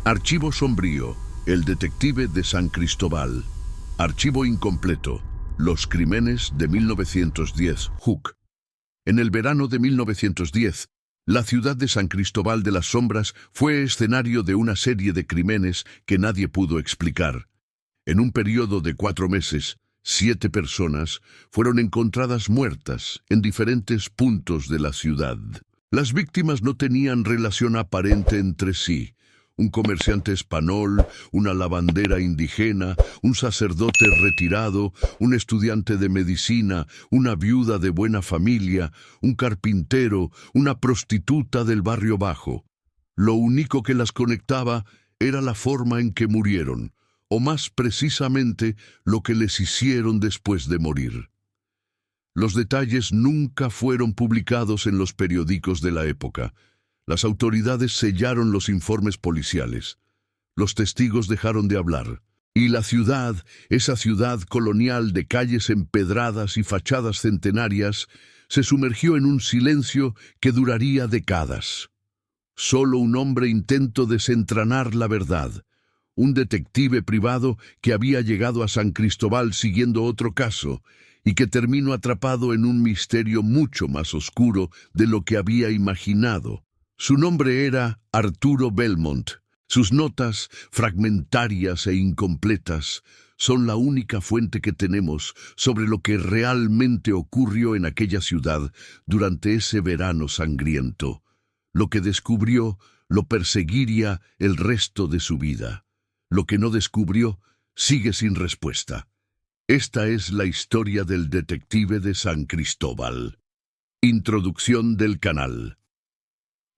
Archivo sombrío, el detective de San Cristóbal. Archivo incompleto, los crímenes de 1910, Hook. En el verano de 1910, la ciudad de San Cristóbal de las Sombras fue escenario de una serie de crímenes que nadie pudo explicar. En un periodo de 4 meses, 7 personas fueron encontradas muertas en diferentes puntos de la ciudad. Las víctimas no tenían relación aparente entre sí. Un comerciante español, una lavandera indígena, un sacerdote retirado, un estudiante de medicina, una viuda de buena familia, un carpintero, una prostituta del barrio bajo. Lo único que las conectaba era la forma en que murieron, o más precisamente lo que les hicieron después de morir. Los detalles nunca fueron publicados en los periódicos de la época. Las autoridades sellaron los informes policiales. Los testigos dejaron de hablar. Y la ciudad, esa ciudad colonial de calles empedradas y fachadas centenarias, se sumergió en un silencio que duraría décadas. Solo un hombre intentó desentrañar la verdad. Un detective privado que había llegado a San Cristóbal siguiendo otro caso y que terminó atrapado en un misterio mucho más oscuro de lo que había imaginado. Su nombre era Arturo Belmont. Sus notas, fragmentarias e incompletas, son la única fuente que tenemos sobre lo que realmente ocurrió en aquella ciudad durante ese verano sangriento. Lo que descubrió lo perseguiría el resto de su vida. Lo que no descubrió sigue sin respuesta. Esta es la historia del detective de San Cristóbal. Introducción del canal.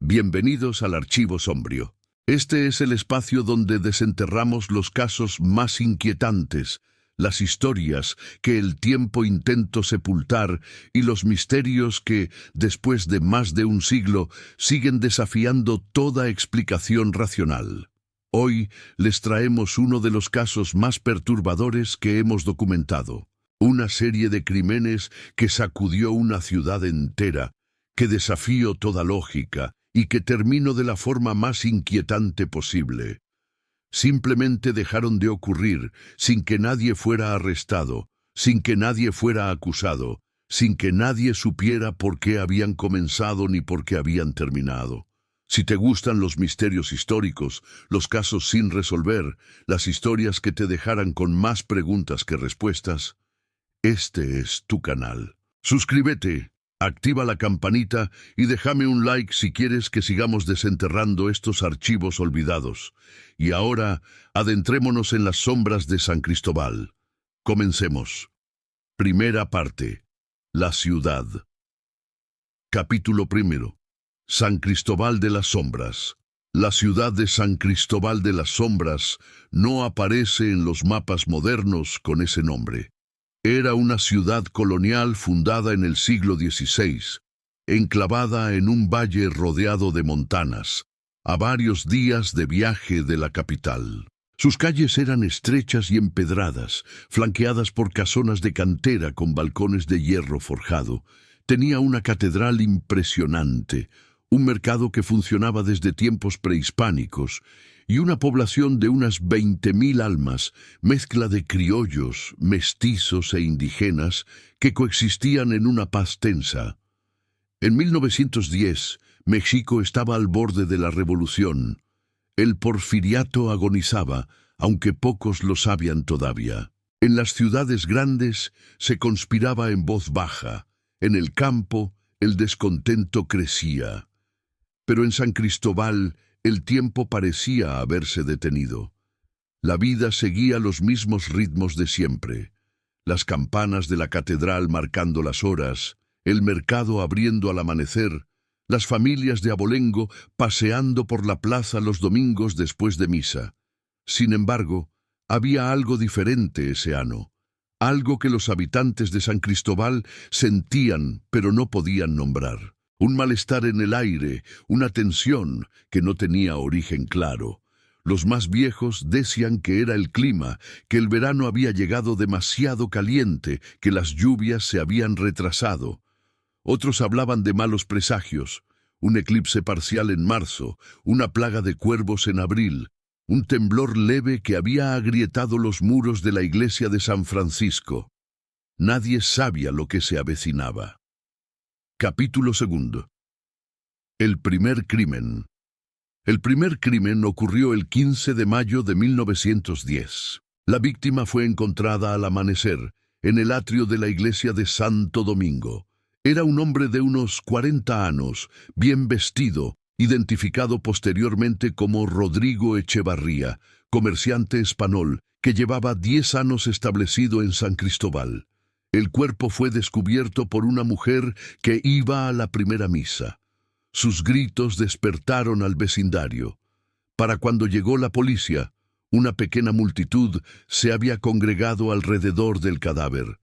Bienvenidos al Archivo Sombrío. Este es el espacio donde desenterramos los casos más inquietantes, las historias que el tiempo intentó sepultar y los misterios que, después de más de un siglo, siguen desafiando toda explicación racional. Hoy les traemos uno de los casos más perturbadores que hemos documentado. Una serie de crímenes que sacudió una ciudad entera, que desafió toda lógica y que terminó de la forma más inquietante posible. Simplemente dejaron de ocurrir sin que nadie fuera arrestado, sin que nadie fuera acusado, sin que nadie supiera por qué habían comenzado ni por qué habían terminado. Si te gustan los misterios históricos, los casos sin resolver, las historias que te dejarán con más preguntas que respuestas, este es tu canal. Suscríbete, activa la campanita y déjame un like si quieres que sigamos desenterrando estos archivos olvidados. Y ahora, adentrémonos en las sombras de San Cristóbal. Comencemos. Primera parte. La ciudad. Capítulo 1. San Cristóbal de las Sombras. La ciudad de San Cristóbal de las Sombras no aparece en los mapas modernos con ese nombre. Era una ciudad colonial fundada en el siglo XVI, enclavada en un valle rodeado de montanas, a varios días de viaje de la capital. Sus calles eran estrechas y empedradas, flanqueadas por casonas de cantera con balcones de hierro forjado. Tenía una catedral impresionante, un mercado que funcionaba desde tiempos prehispánicos, y una población de unas 20.000 almas, mezcla de criollos, mestizos e indígenas, que coexistían en una paz tensa. En 1910, México estaba al borde de la revolución. El porfiriato agonizaba, aunque pocos lo sabían todavía. En las ciudades grandes se conspiraba en voz baja. En el campo, el descontento crecía. Pero en San Cristóbal, el tiempo parecía haberse detenido. La vida seguía los mismos ritmos de siempre. Las campanas de la catedral marcando las horas, el mercado abriendo al amanecer, las familias de abolengo paseando por la plaza los domingos después de misa. Sin embargo, había algo diferente ese año, algo que los habitantes de San Cristóbal sentían pero no podían nombrar. Un malestar en el aire, una tensión que no tenía origen claro. Los más viejos decían que era el clima, que el verano había llegado demasiado caliente, que las lluvias se habían retrasado. Otros hablaban de malos presagios, un eclipse parcial en marzo, una plaga de cuervos en abril. Un temblor leve que había agrietado los muros de la iglesia de San Francisco. Nadie sabía lo que se avecinaba. Capítulo 2. El primer crimen. El primer crimen ocurrió el 15 de mayo de 1910. La víctima fue encontrada al amanecer en el atrio de la iglesia de Santo Domingo. Era un hombre de unos 40 años, bien vestido, identificado posteriormente como Rodrigo Echevarría, comerciante español, que llevaba 10 años establecido en San Cristóbal. El cuerpo fue descubierto por una mujer que iba a la primera misa. Sus gritos despertaron al vecindario. Para cuando llegó la policía, una pequeña multitud se había congregado alrededor del cadáver.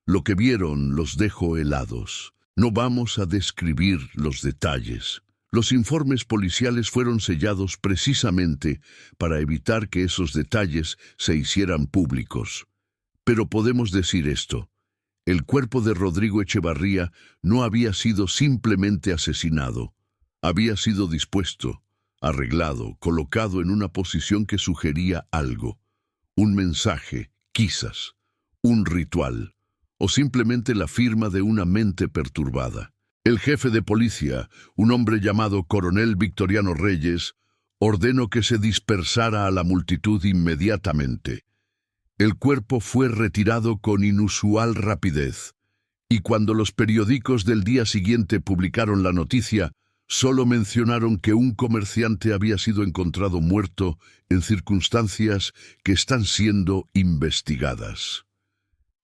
Lo que vieron los dejó helados. No vamos a describir los detalles. Los informes policiales fueron sellados precisamente para evitar que esos detalles se hicieran públicos. Pero podemos decir esto: el cuerpo de Rodrigo Echevarría no había sido simplemente asesinado. Había sido dispuesto, arreglado, colocado en una posición que sugería algo. Un mensaje, quizás, un ritual, o simplemente la firma de una mente perturbada. El jefe de policía, un hombre llamado Coronel Victoriano Reyes, ordenó que se dispersara a la multitud inmediatamente. El cuerpo fue retirado con inusual rapidez, y cuando los periódicos del día siguiente publicaron la noticia, solo mencionaron que un comerciante había sido encontrado muerto en circunstancias que están siendo investigadas.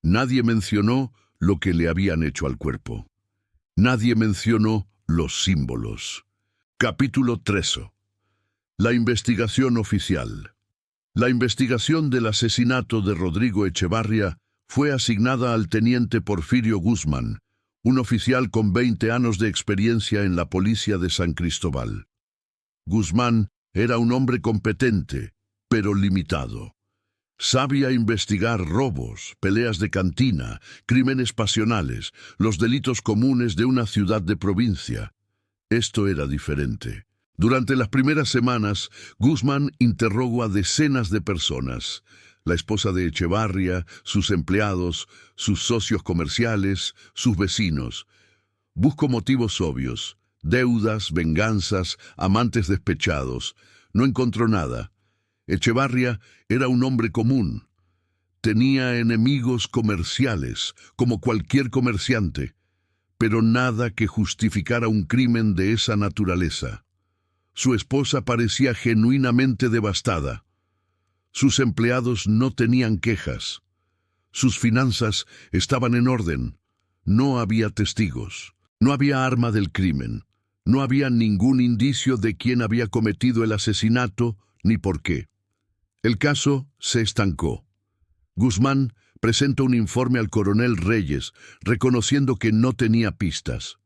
Nadie mencionó lo que le habían hecho al cuerpo. Nadie mencionó los símbolos. Capítulo 3. La investigación oficial. La investigación del asesinato de Rodrigo Echevarría fue asignada al teniente Porfirio Guzmán, un oficial con 20 años de experiencia en la policía de San Cristóbal. Guzmán era un hombre competente, pero limitado. Sabía investigar robos, peleas de cantina, crímenes pasionales, los delitos comunes de una ciudad de provincia. Esto era diferente. Durante las primeras semanas, Guzmán interrogó a decenas de personas: la esposa de Echevarría, sus empleados, sus socios comerciales, sus vecinos. Buscó motivos obvios: deudas, venganzas, amantes despechados. No encontró nada. Echevarría era un hombre común. Tenía enemigos comerciales, como cualquier comerciante, pero nada que justificara un crimen de esa naturaleza. Su esposa parecía genuinamente devastada. Sus empleados no tenían quejas. Sus finanzas estaban en orden. No había testigos. No había arma del crimen. No había ningún indicio de quién había cometido el asesinato ni por qué. El caso se estancó. Guzmán presentó un informe al coronel Reyes, reconociendo que no tenía pistas.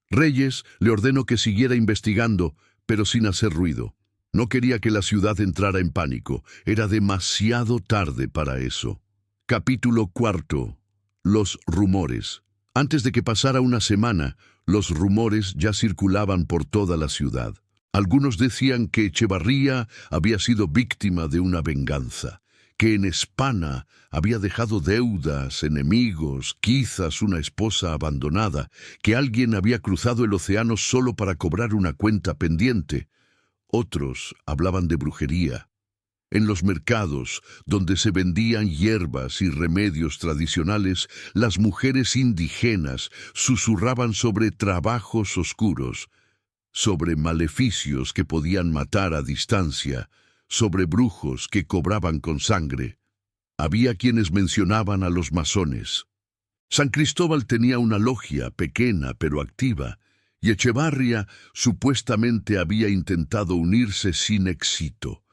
Reyes le ordenó que siguiera investigando, pero sin hacer ruido. No quería que la ciudad entrara en pánico. Era demasiado tarde para eso. Capítulo 4. Los rumores. Antes de que pasara una semana, los rumores ya circulaban por toda la ciudad. Algunos decían que Echevarría había sido víctima de una venganza, que en España había dejado deudas, enemigos, quizás una esposa abandonada, que alguien había cruzado el océano solo para cobrar una cuenta pendiente. Otros hablaban de brujería. En los mercados, donde se vendían hierbas y remedios tradicionales, las mujeres indígenas susurraban sobre trabajos oscuros, sobre maleficios que podían matar a distancia, sobre brujos que cobraban con sangre. Había quienes mencionaban a los masones. San Cristóbal tenía una logia pequeña pero activa, y Echevarría supuestamente había intentado unirse sin éxito.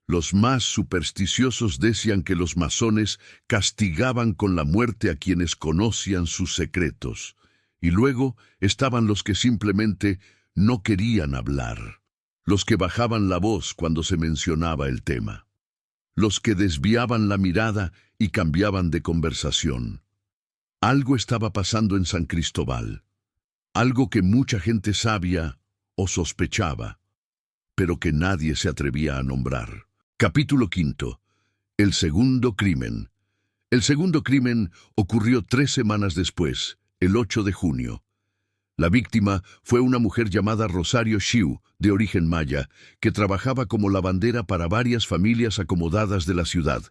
Los más supersticiosos decían que los masones castigaban con la muerte a quienes conocían sus secretos, y luego estaban los que simplemente no querían hablar, los que bajaban la voz cuando se mencionaba el tema, los que desviaban la mirada y cambiaban de conversación. Algo estaba pasando en San Cristóbal, algo que mucha gente sabía o sospechaba, pero que nadie se atrevía a nombrar. Capítulo 5. El segundo crimen. El segundo crimen ocurrió 3 semanas después, el 8 de junio. La víctima fue una mujer llamada Rosario Xiu, de origen maya, que trabajaba como lavandera para varias familias acomodadas de la ciudad.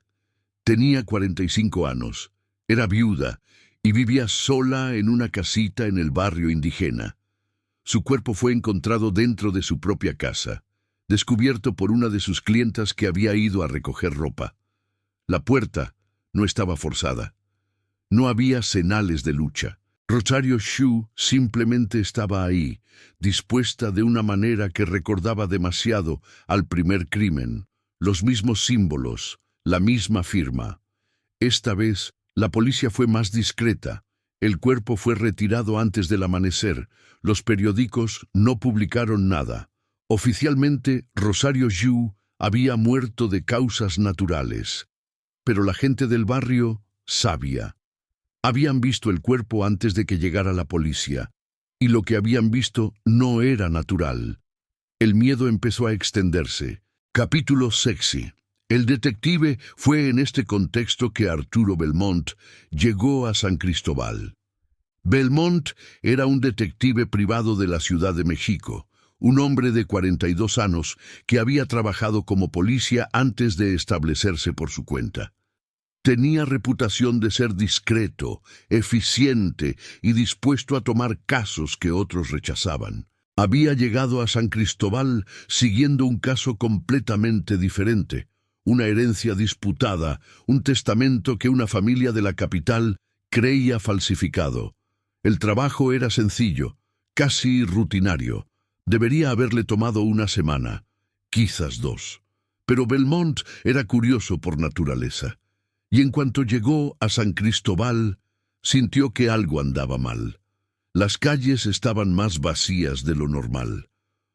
Tenía 45 años, era viuda y vivía sola en una casita en el barrio indígena. Su cuerpo fue encontrado dentro de su propia casa, descubierto por una de sus clientas que había ido a recoger ropa. La puerta no estaba forzada. No había señales de lucha. Rosario Xiu simplemente estaba ahí, dispuesta de una manera que recordaba demasiado al primer crimen. Los mismos símbolos, la misma firma. Esta vez, la policía fue más discreta. El cuerpo fue retirado antes del amanecer. Los periódicos no publicaron nada. Oficialmente, Rosario Xiu había muerto de causas naturales. Pero la gente del barrio sabía. Habían visto el cuerpo antes de que llegara la policía, y lo que habían visto no era natural. El miedo empezó a extenderse. Capítulo sexy. El detective fue en este contexto que Arturo Belmont llegó a San Cristóbal. Belmont era un detective privado de la Ciudad de México, un hombre de 42 años que había trabajado como policía antes de establecerse por su cuenta. Tenía reputación de ser discreto, eficiente y dispuesto a tomar casos que otros rechazaban. Había llegado a San Cristóbal siguiendo un caso completamente diferente, una herencia disputada, un testamento que una familia de la capital creía falsificado. El trabajo era sencillo, casi rutinario. Debería haberle tomado una semana, quizás 2. Pero Belmont era curioso por naturaleza. Y en cuanto llegó a San Cristóbal, sintió que algo andaba mal. Las calles estaban más vacías de lo normal.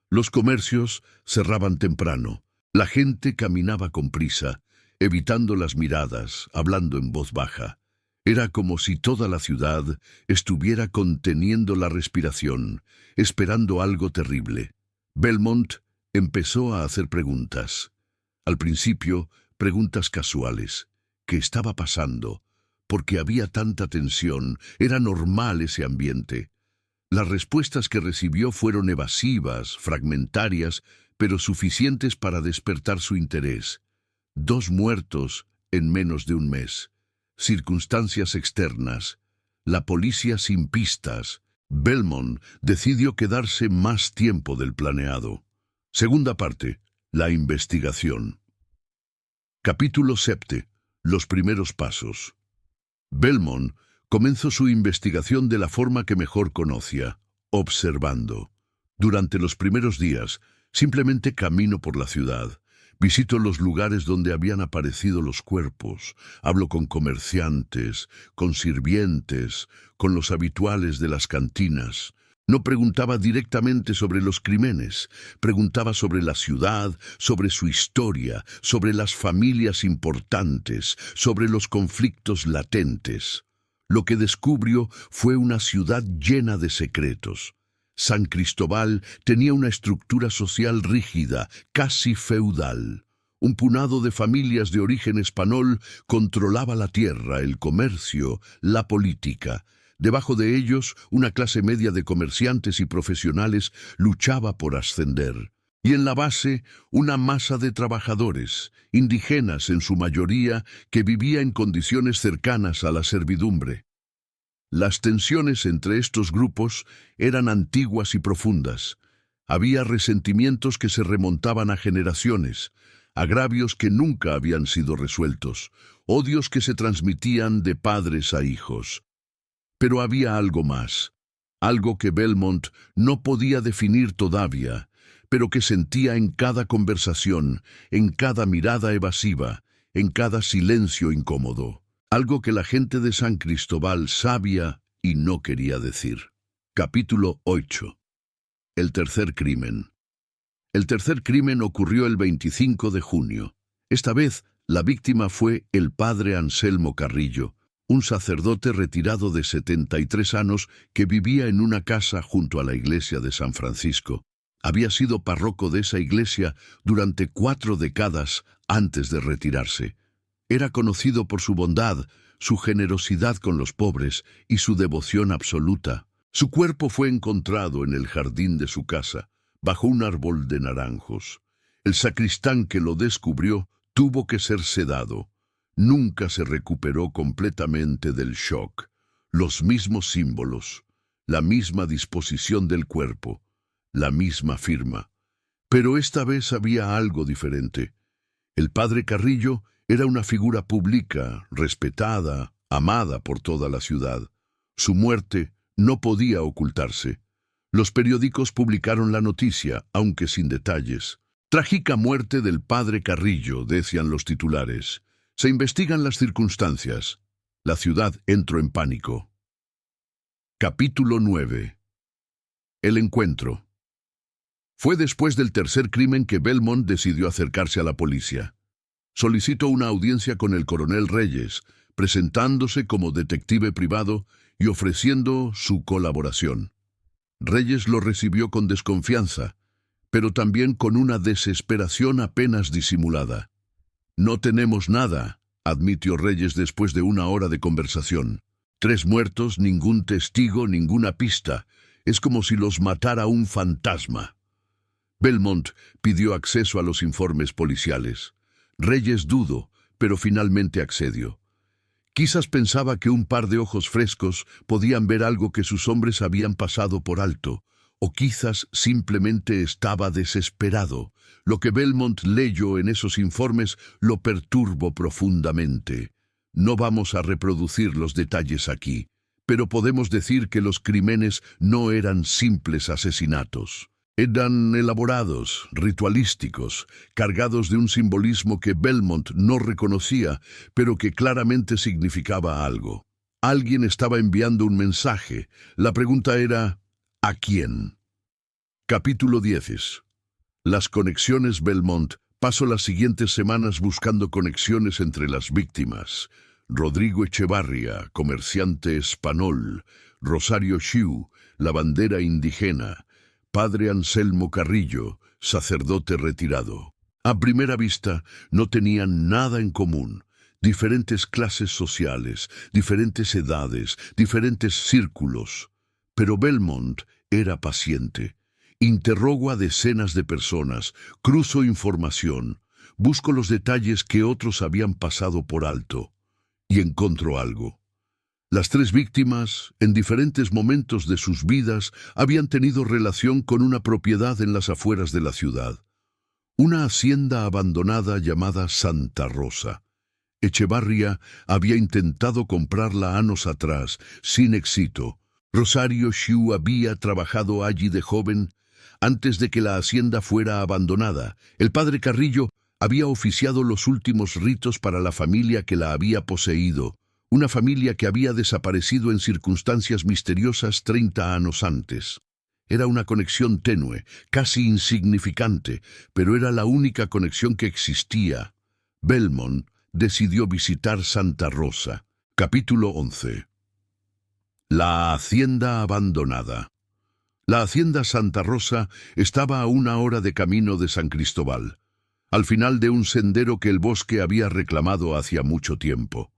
Los comercios cerraban temprano. La gente caminaba con prisa, evitando las miradas, hablando en voz baja. Era como si toda la ciudad estuviera conteniendo la respiración, esperando algo terrible. Belmont empezó a hacer preguntas. Al principio, preguntas casuales. ¿Qué estaba pasando? ¿Por qué había tanta tensión? ¿Era normal ese ambiente? Las respuestas que recibió fueron evasivas, fragmentarias, pero suficientes para despertar su interés. 2 muertos en menos de un mes. Circunstancias externas. La policía sin pistas. Belmont decidió quedarse más tiempo del planeado. Segunda parte. La investigación. Capítulo 7. Los primeros pasos. Belmont comenzó su investigación de la forma que mejor conocía, observando. Durante los primeros días, simplemente camino por la ciudad. Visito los lugares donde habían aparecido los cuerpos. Hablo con comerciantes, con sirvientes, con los habituales de las cantinas. No preguntaba directamente sobre los crímenes, preguntaba sobre la ciudad, sobre su historia, sobre las familias importantes, sobre los conflictos latentes. Lo que descubrió fue una ciudad llena de secretos. San Cristóbal tenía una estructura social rígida, casi feudal. Un puñado de familias de origen español controlaba la tierra, el comercio, la política. Debajo de ellos, una clase media de comerciantes y profesionales luchaba por ascender. Y en la base, una masa de trabajadores, indígenas en su mayoría, que vivía en condiciones cercanas a la servidumbre. Las tensiones entre estos grupos eran antiguas y profundas. Había resentimientos que se remontaban a generaciones, agravios que nunca habían sido resueltos, odios que se transmitían de padres a hijos. Pero había algo más, algo que Belmont no podía definir todavía, pero que sentía en cada conversación, en cada mirada evasiva, en cada silencio incómodo. Algo que la gente de San Cristóbal sabía y no quería decir. Capítulo 8. El tercer crimen. El tercer crimen ocurrió el 25 de junio. Esta vez, la víctima fue el padre Anselmo Carrillo, un sacerdote retirado de 73 años que vivía en una casa junto a la iglesia de San Francisco. Había sido párroco de esa iglesia durante 4 décadas antes de retirarse. Era conocido por su bondad, su generosidad con los pobres y su devoción absoluta. Su cuerpo fue encontrado en el jardín de su casa, bajo un árbol de naranjos. El sacristán que lo descubrió tuvo que ser sedado. Nunca se recuperó completamente del shock. Los mismos símbolos, la misma disposición del cuerpo, la misma firma. Pero esta vez había algo diferente. El padre Carrillo era una figura pública, respetada, amada por toda la ciudad. Su muerte no podía ocultarse. Los periódicos publicaron la noticia, aunque sin detalles. Trágica muerte del padre Carrillo, decían los titulares. Se investigan las circunstancias. La ciudad entró en pánico. Capítulo 9. El encuentro. Fue después del tercer crimen que Belmont decidió acercarse a la policía. Solicitó una audiencia con el coronel Reyes, presentándose como detective privado y ofreciendo su colaboración. Reyes lo recibió con desconfianza, pero también con una desesperación apenas disimulada. «No tenemos nada», admitió Reyes después de 1 hora de conversación. 3 muertos, ningún testigo, ninguna pista. Es como si los matara un fantasma. Belmont pidió acceso a los informes policiales. Reyes dudó, pero finalmente accedió. Quizás pensaba que un par de ojos frescos podían ver algo que sus hombres habían pasado por alto, o quizás simplemente estaba desesperado. Lo que Belmont leyó en esos informes lo perturbó profundamente. No vamos a reproducir los detalles aquí, pero podemos decir que los crímenes no eran simples asesinatos. Eran elaborados, ritualísticos, cargados de un simbolismo que Belmont no reconocía, pero que claramente significaba algo. Alguien estaba enviando un mensaje. La pregunta era, ¿a quién? Capítulo 10. Las conexiones Belmont. Pasó las siguientes semanas buscando conexiones entre las víctimas. Rodrigo Echevarría, comerciante español. Rosario Xiu, lavandera indígena. Padre Anselmo Carrillo, sacerdote retirado. A primera vista, no tenían nada en común. Diferentes clases sociales, diferentes edades, diferentes círculos. Pero Belmont era paciente. Interrogo a decenas de personas, cruzo información, busco los detalles que otros habían pasado por alto. Y encontró algo. Las 3 víctimas, en diferentes momentos de sus vidas, habían tenido relación con una propiedad en las afueras de la ciudad. Una hacienda abandonada llamada Santa Rosa. Echevarría había intentado comprarla años atrás, sin éxito. Rosario Xiu había trabajado allí de joven, antes de que la hacienda fuera abandonada. El padre Carrillo había oficiado los últimos ritos para la familia que la había poseído. Una familia que había desaparecido en circunstancias misteriosas 30 años antes. Era una conexión tenue, casi insignificante, pero era la única conexión que existía. Belmont decidió visitar Santa Rosa. Capítulo 11. La hacienda abandonada. La hacienda Santa Rosa estaba a 1 hora de camino de San Cristóbal, al final de un sendero que el bosque había reclamado hacía mucho tiempo.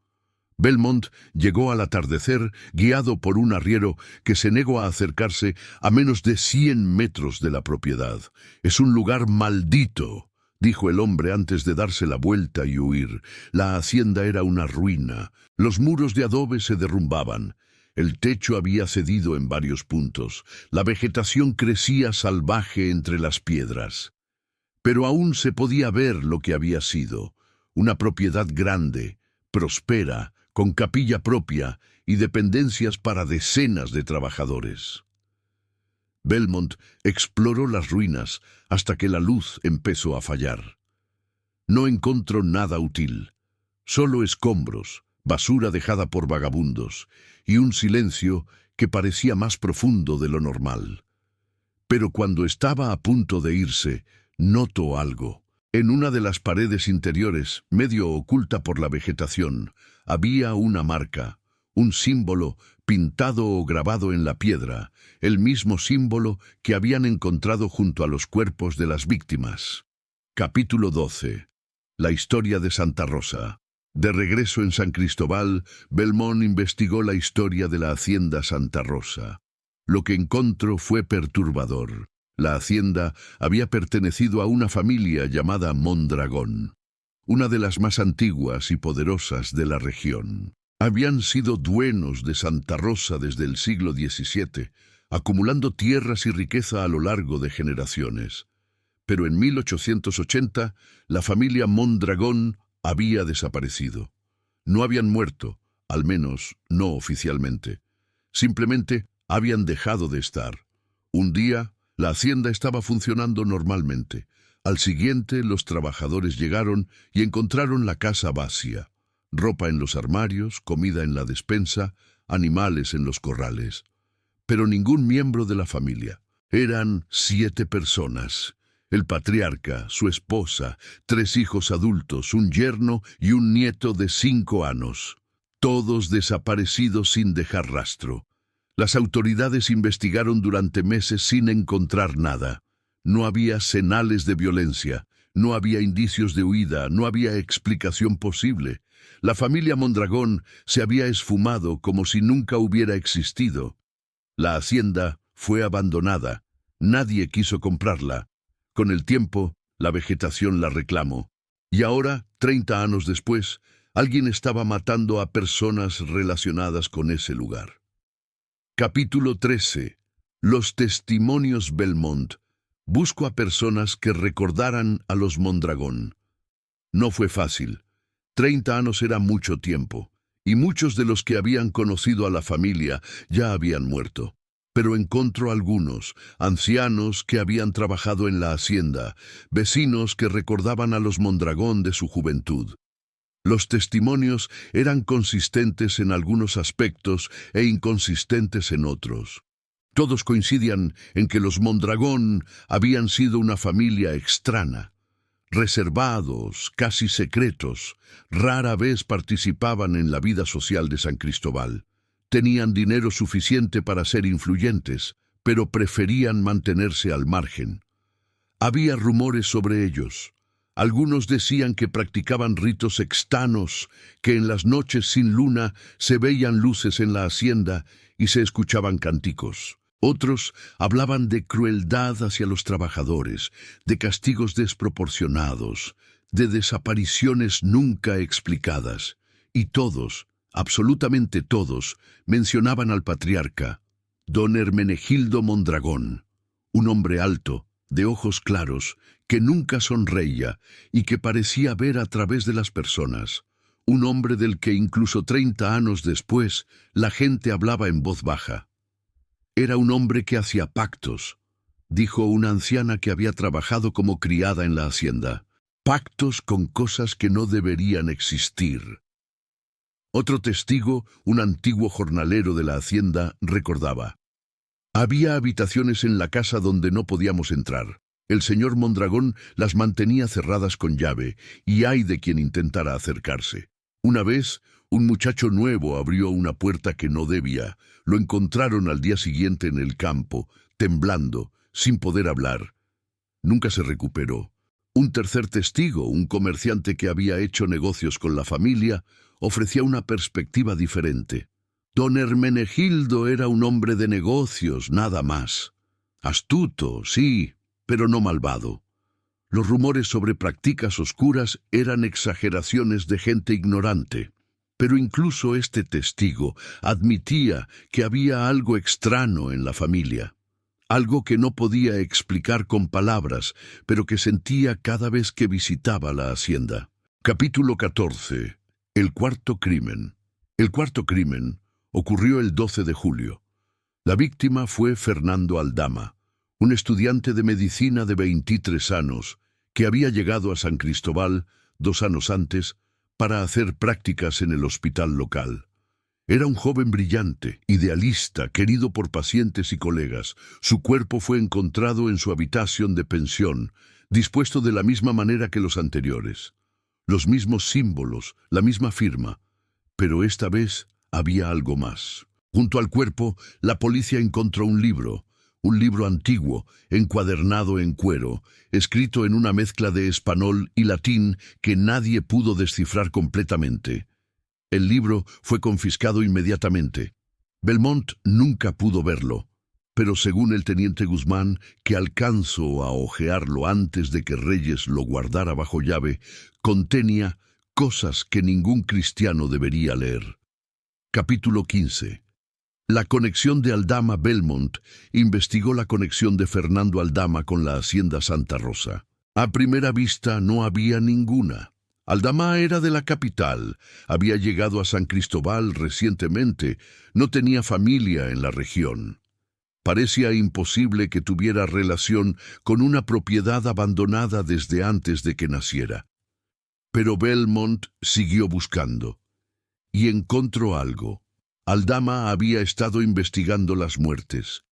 Belmont llegó al atardecer guiado por un arriero que se negó a acercarse a menos de 100 metros de la propiedad. «Es un lugar maldito», dijo el hombre antes de darse la vuelta y huir. La hacienda era una ruina. Los muros de adobe se derrumbaban. El techo había cedido en varios puntos. La vegetación crecía salvaje entre las piedras. Pero aún se podía ver lo que había sido. Una propiedad grande, próspera, con capilla propia y dependencias para decenas de trabajadores. Belmont exploró las ruinas hasta que la luz empezó a fallar. No encontró nada útil, solo escombros, basura dejada por vagabundos y un silencio que parecía más profundo de lo normal. Pero cuando estaba a punto de irse, notó algo. En una de las paredes interiores, medio oculta por la vegetación, había una marca, un símbolo pintado o grabado en la piedra, el mismo símbolo que habían encontrado junto a los cuerpos de las víctimas. Capítulo 12. La historia de Santa Rosa. De regreso en San Cristóbal, Belmont investigó la historia de la hacienda Santa Rosa. Lo que encontró fue perturbador. La hacienda había pertenecido a una familia llamada Mondragón, una de las más antiguas y poderosas de la región. Habían sido dueños de Santa Rosa desde el siglo XVII, acumulando tierras y riqueza a lo largo de generaciones. Pero en 1880, la familia Mondragón había desaparecido. No habían muerto, al menos no oficialmente. Simplemente habían dejado de estar. Un día, la hacienda estaba funcionando normalmente. Al siguiente, los trabajadores llegaron y encontraron la casa vacía. Ropa en los armarios, comida en la despensa, animales en los corrales. Pero ningún miembro de la familia. Eran 7 personas. El patriarca, su esposa, 3 hijos adultos, un yerno y un nieto de 5 años. Todos desaparecidos sin dejar rastro. Las autoridades investigaron durante meses sin encontrar nada. No había señales de violencia, no había indicios de huida, no había explicación posible. La familia Mondragón se había esfumado como si nunca hubiera existido. La hacienda fue abandonada. Nadie quiso comprarla. Con el tiempo, la vegetación la reclamó. Y ahora, 30 años después, alguien estaba matando a personas relacionadas con ese lugar. Capítulo 13. Los testimonios Belmont. Busco a personas que recordaran a los Mondragón. No fue fácil. 30 años era mucho tiempo, y muchos de los que habían conocido a la familia ya habían muerto. Pero encontró algunos, ancianos que habían trabajado en la hacienda, vecinos que recordaban a los Mondragón de su juventud. Los testimonios eran consistentes en algunos aspectos e inconsistentes en otros. Todos coincidían en que los Mondragón habían sido una familia extraña. Reservados, casi secretos, rara vez participaban en la vida social de San Cristóbal. Tenían dinero suficiente para ser influyentes, pero preferían mantenerse al margen. Había rumores sobre ellos. Algunos decían que practicaban ritos extraños, que en las noches sin luna se veían luces en la hacienda y se escuchaban cánticos. Otros hablaban de crueldad hacia los trabajadores, de castigos desproporcionados, de desapariciones nunca explicadas. Y todos, absolutamente todos, mencionaban al patriarca, don Hermenegildo Mondragón, un hombre alto, de ojos claros, que nunca sonreía y que parecía ver a través de las personas. Un hombre del que incluso 30 años después la gente hablaba en voz baja. Era un hombre que hacía pactos, dijo una anciana que había trabajado como criada en la hacienda. Pactos con cosas que no deberían existir. Otro testigo, un antiguo jornalero de la hacienda, recordaba. Había habitaciones en la casa donde no podíamos entrar. El señor Mondragón las mantenía cerradas con llave, y ay de quien intentara acercarse. Una vez, un muchacho nuevo abrió una puerta que no debía. Lo encontraron al día siguiente en el campo, temblando, sin poder hablar. Nunca se recuperó. Un tercer testigo, un comerciante que había hecho negocios con la familia, ofrecía una perspectiva diferente. Don Hermenegildo era un hombre de negocios, nada más. Astuto, sí, pero no malvado. Los rumores sobre prácticas oscuras eran exageraciones de gente ignorante. Pero incluso este testigo admitía que había algo extraño en la familia. Algo que no podía explicar con palabras, pero que sentía cada vez que visitaba la hacienda. Capítulo 14. El cuarto crimen. El cuarto crimen ocurrió el 12 de julio. La víctima fue Fernando Aldama, un estudiante de medicina de 23 años que había llegado a San Cristóbal 2 años antes para hacer prácticas en el hospital local. Era un joven brillante, idealista, querido por pacientes y colegas. Su cuerpo fue encontrado en su habitación de pensión, dispuesto de la misma manera que los anteriores. Los mismos símbolos, la misma firma, pero esta vez había algo más. Junto al cuerpo, la policía encontró un libro antiguo, encuadernado en cuero, escrito en una mezcla de español y latín que nadie pudo descifrar completamente. El libro fue confiscado inmediatamente. Belmont nunca pudo verlo, pero según el teniente Guzmán, que alcanzó a hojearlo antes de que Reyes lo guardara bajo llave, contenía cosas que ningún cristiano debería leer. Capítulo 15. La conexión de Aldama Belmont investigó la conexión de Fernando Aldama con la hacienda Santa Rosa. A primera vista no había ninguna. Aldama era de la capital, había llegado a San Cristóbal recientemente, no tenía familia en la región. Parecía imposible que tuviera relación con una propiedad abandonada desde antes de que naciera. Pero Belmont siguió buscando y encontró algo. Aldama había estado investigando las muertes.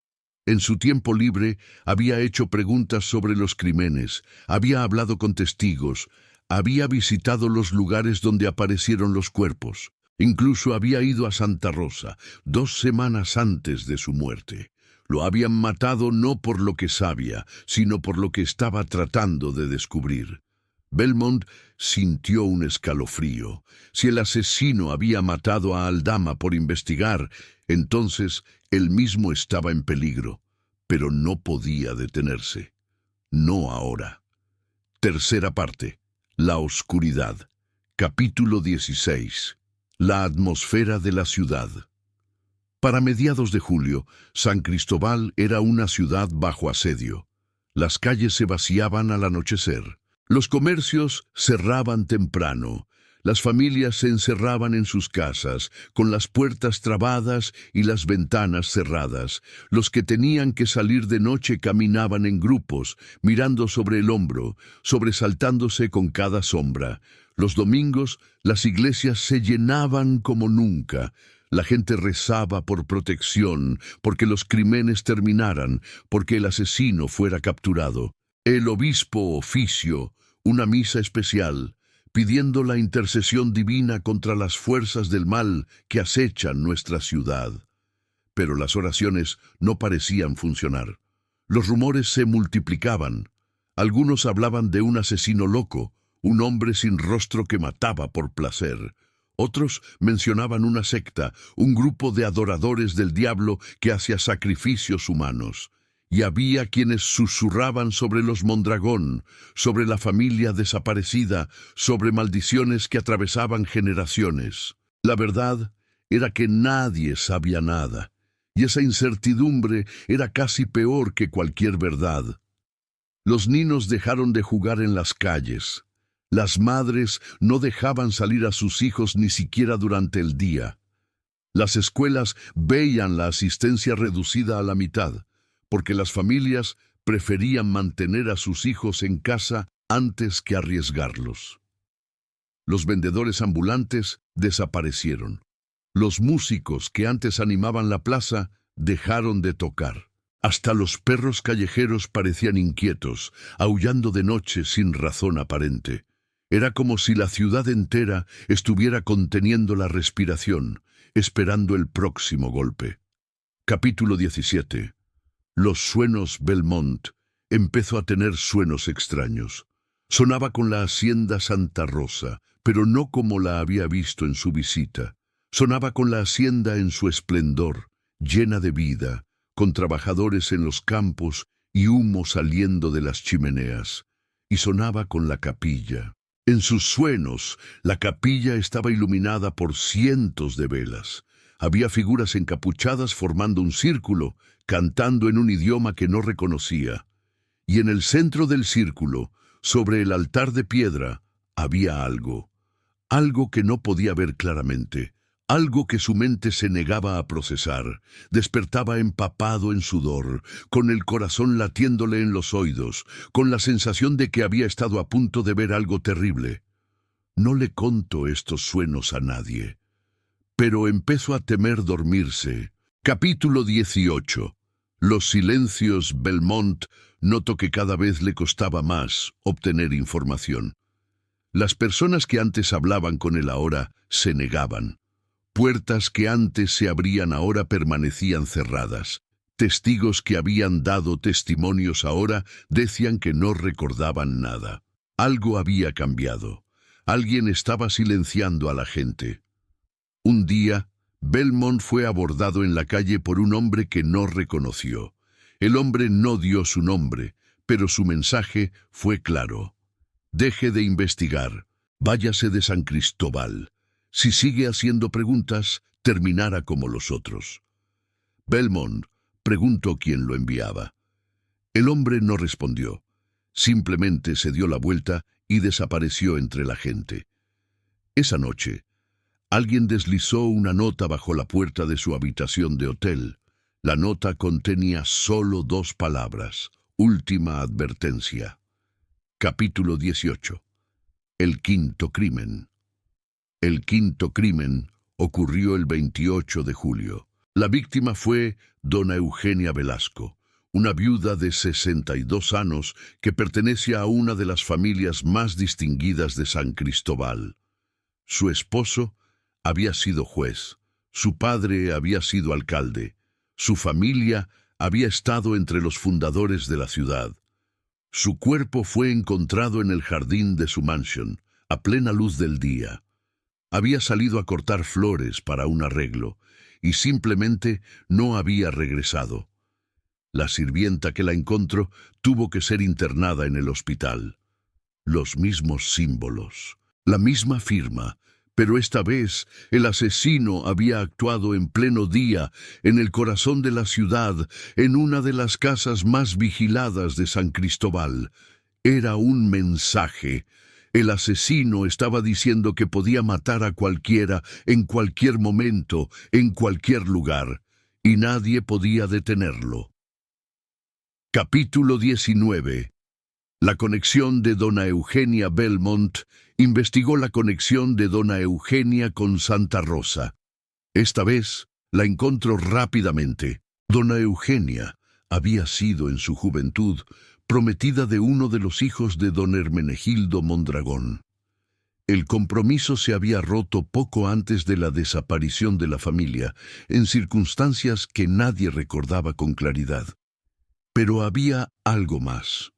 En su tiempo libre había hecho preguntas sobre los crímenes, había hablado con testigos, había visitado los lugares donde aparecieron los cuerpos. Incluso había ido a Santa Rosa 2 semanas antes de su muerte. Lo habían matado no por lo que sabía, sino por lo que estaba tratando de descubrir. Belmont sintió un escalofrío. Si el asesino había matado a Aldama por investigar, entonces él mismo estaba en peligro, pero no podía detenerse. No ahora. Tercera parte. La oscuridad. Capítulo 16. La atmósfera de la ciudad. Para mediados de julio, San Cristóbal era una ciudad bajo asedio. Las calles se vaciaban al anochecer. Los comercios cerraban temprano. Las familias se encerraban en sus casas, con las puertas trabadas y las ventanas cerradas. Los que tenían que salir de noche caminaban en grupos, mirando sobre el hombro, sobresaltándose con cada sombra. Los domingos, las iglesias se llenaban como nunca. La gente rezaba por protección, porque los crímenes terminaran, porque el asesino fuera capturado. El obispo ofició una misa especial, pidiendo la intercesión divina contra las fuerzas del mal que acechan nuestra ciudad. Pero las oraciones no parecían funcionar. Los rumores se multiplicaban. Algunos hablaban de un asesino loco, un hombre sin rostro que mataba por placer. Otros mencionaban una secta, un grupo de adoradores del diablo que hacía sacrificios humanos. Y había quienes susurraban sobre los Mondragón, sobre la familia desaparecida, sobre maldiciones que atravesaban generaciones. La verdad era que nadie sabía nada, y esa incertidumbre era casi peor que cualquier verdad. Los niños dejaron de jugar en las calles. Las madres no dejaban salir a sus hijos ni siquiera durante el día. Las escuelas veían la asistencia reducida a la mitad, porque las familias preferían mantener a sus hijos en casa antes que arriesgarlos. Los vendedores ambulantes desaparecieron. Los músicos que antes animaban la plaza dejaron de tocar. Hasta los perros callejeros parecían inquietos, aullando de noche sin razón aparente. Era como si la ciudad entera estuviera conteniendo la respiración, esperando el próximo golpe. Capítulo 17. Los sueños Belmont empezó a tener sueños extraños. Sonaba con la hacienda Santa Rosa, pero no como la había visto en su visita. Sonaba con la hacienda en su esplendor, llena de vida, con trabajadores en los campos y humo saliendo de las chimeneas. Y sonaba con la capilla. En sus sueños, la capilla estaba iluminada por cientos de velas. Había figuras encapuchadas formando un círculo, cantando en un idioma que no reconocía. Y en el centro del círculo, sobre el altar de piedra, había algo. Algo que no podía ver claramente. Algo que su mente se negaba a procesar. Despertaba empapado en sudor, con el corazón latiéndole en los oídos, con la sensación de que había estado a punto de ver algo terrible. No le contó estos sueños a nadie, pero empezó a temer dormirse. Capítulo 18. Los silencios Belmont notó que cada vez le costaba más obtener información. Las personas que antes hablaban con él ahora se negaban. Puertas que antes se abrían ahora permanecían cerradas. Testigos que habían dado testimonios ahora decían que no recordaban nada. Algo había cambiado. Alguien estaba silenciando a la gente. Un día, Belmont fue abordado en la calle por un hombre que no reconoció. El hombre no dio su nombre, pero su mensaje fue claro. Deje de investigar. Váyase de San Cristóbal. Si sigue haciendo preguntas, terminará como los otros. Belmont preguntó quién lo enviaba. El hombre no respondió. Simplemente se dio la vuelta y desapareció entre la gente. Esa noche, alguien deslizó una nota bajo la puerta de su habitación de hotel. La nota contenía solo 2 palabras. Última advertencia. Capítulo 18. El quinto crimen. El quinto crimen ocurrió el 28 de julio. La víctima fue dona Eugenia Velasco, una viuda de 62 años que pertenece a una de las familias más distinguidas de San Cristóbal. Su esposo había sido juez, su padre había sido alcalde, su familia había estado entre los fundadores de la ciudad. Su cuerpo fue encontrado en el jardín de su mansión, a plena luz del día. Había salido a cortar flores para un arreglo y simplemente no había regresado. La sirvienta que la encontró tuvo que ser internada en el hospital. Los mismos símbolos, la misma firma, pero esta vez el asesino había actuado en pleno día, en el corazón de la ciudad, en una de las casas más vigiladas de San Cristóbal. Era un mensaje. El asesino estaba diciendo que podía matar a cualquiera, en cualquier momento, en cualquier lugar, y nadie podía detenerlo. Capítulo 19. La conexión de dona Eugenia Belmont investigó la conexión de dona Eugenia con Santa Rosa. Esta vez la encontró rápidamente. Dona Eugenia había sido en su juventud prometida de uno de los hijos de don Hermenegildo Mondragón. El compromiso se había roto poco antes de la desaparición de la familia, en circunstancias que nadie recordaba con claridad. Pero había algo más.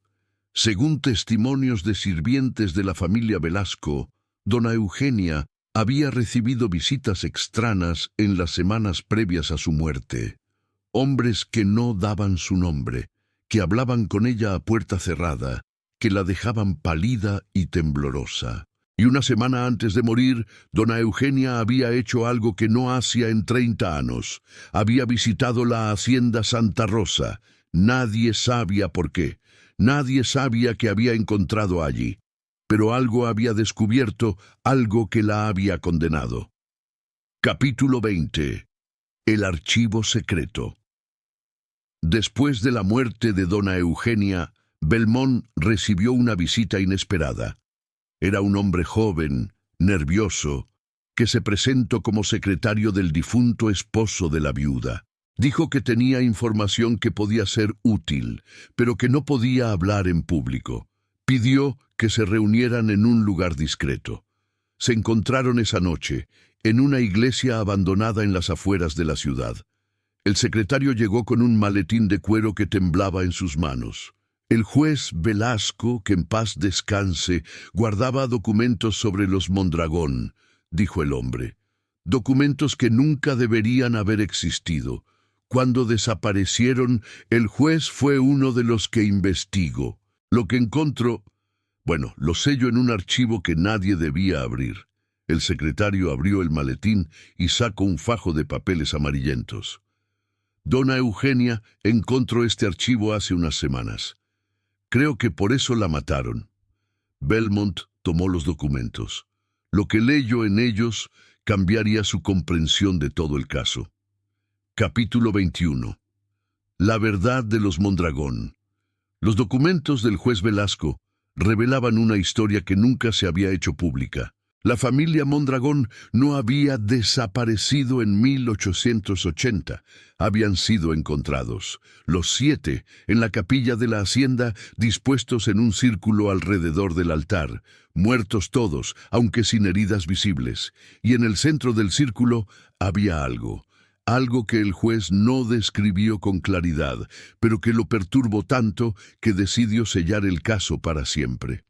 Según testimonios de sirvientes de la familia Velasco, dona Eugenia había recibido visitas extrañas en las semanas previas a su muerte. Hombres que no daban su nombre, que hablaban con ella a puerta cerrada, que la dejaban pálida y temblorosa. Y una semana antes de morir, dona Eugenia había hecho algo que no hacía en 30 años. Había visitado la hacienda Santa Rosa. Nadie sabía por qué. Nadie sabía qué había encontrado allí. Pero algo había descubierto, algo que la había condenado. Capítulo 20. El archivo secreto. Después de la muerte de dona Eugenia, Belmont recibió una visita inesperada. Era un hombre joven, nervioso, que se presentó como secretario del difunto esposo de la viuda. Dijo que tenía información que podía ser útil, pero que no podía hablar en público. Pidió que se reunieran en un lugar discreto. Se encontraron esa noche, en una iglesia abandonada en las afueras de la ciudad. El secretario llegó con un maletín de cuero que temblaba en sus manos. El juez Velasco, que en paz descanse, guardaba documentos sobre los Mondragón, dijo el hombre. Documentos que nunca deberían haber existido. Cuando desaparecieron, el juez fue uno de los que investigó. Lo que encontró, lo selló en un archivo que nadie debía abrir. El secretario abrió el maletín y sacó un fajo de papeles amarillentos. Dona Eugenia encontró este archivo hace unas semanas. Creo que por eso la mataron. Belmont tomó los documentos. Lo que leyó en ellos cambiaría su comprensión de todo el caso. Capítulo 21. La verdad de los Mondragón. Los documentos del juez Velasco revelaban una historia que nunca se había hecho pública. La familia Mondragón no había desaparecido en 1880. Habían sido encontrados, los 7, en la capilla de la hacienda, dispuestos en un círculo alrededor del altar, muertos todos, aunque sin heridas visibles. Y en el centro del círculo había algo que el juez no describió con claridad, pero que lo perturbó tanto que decidió sellar el caso para siempre.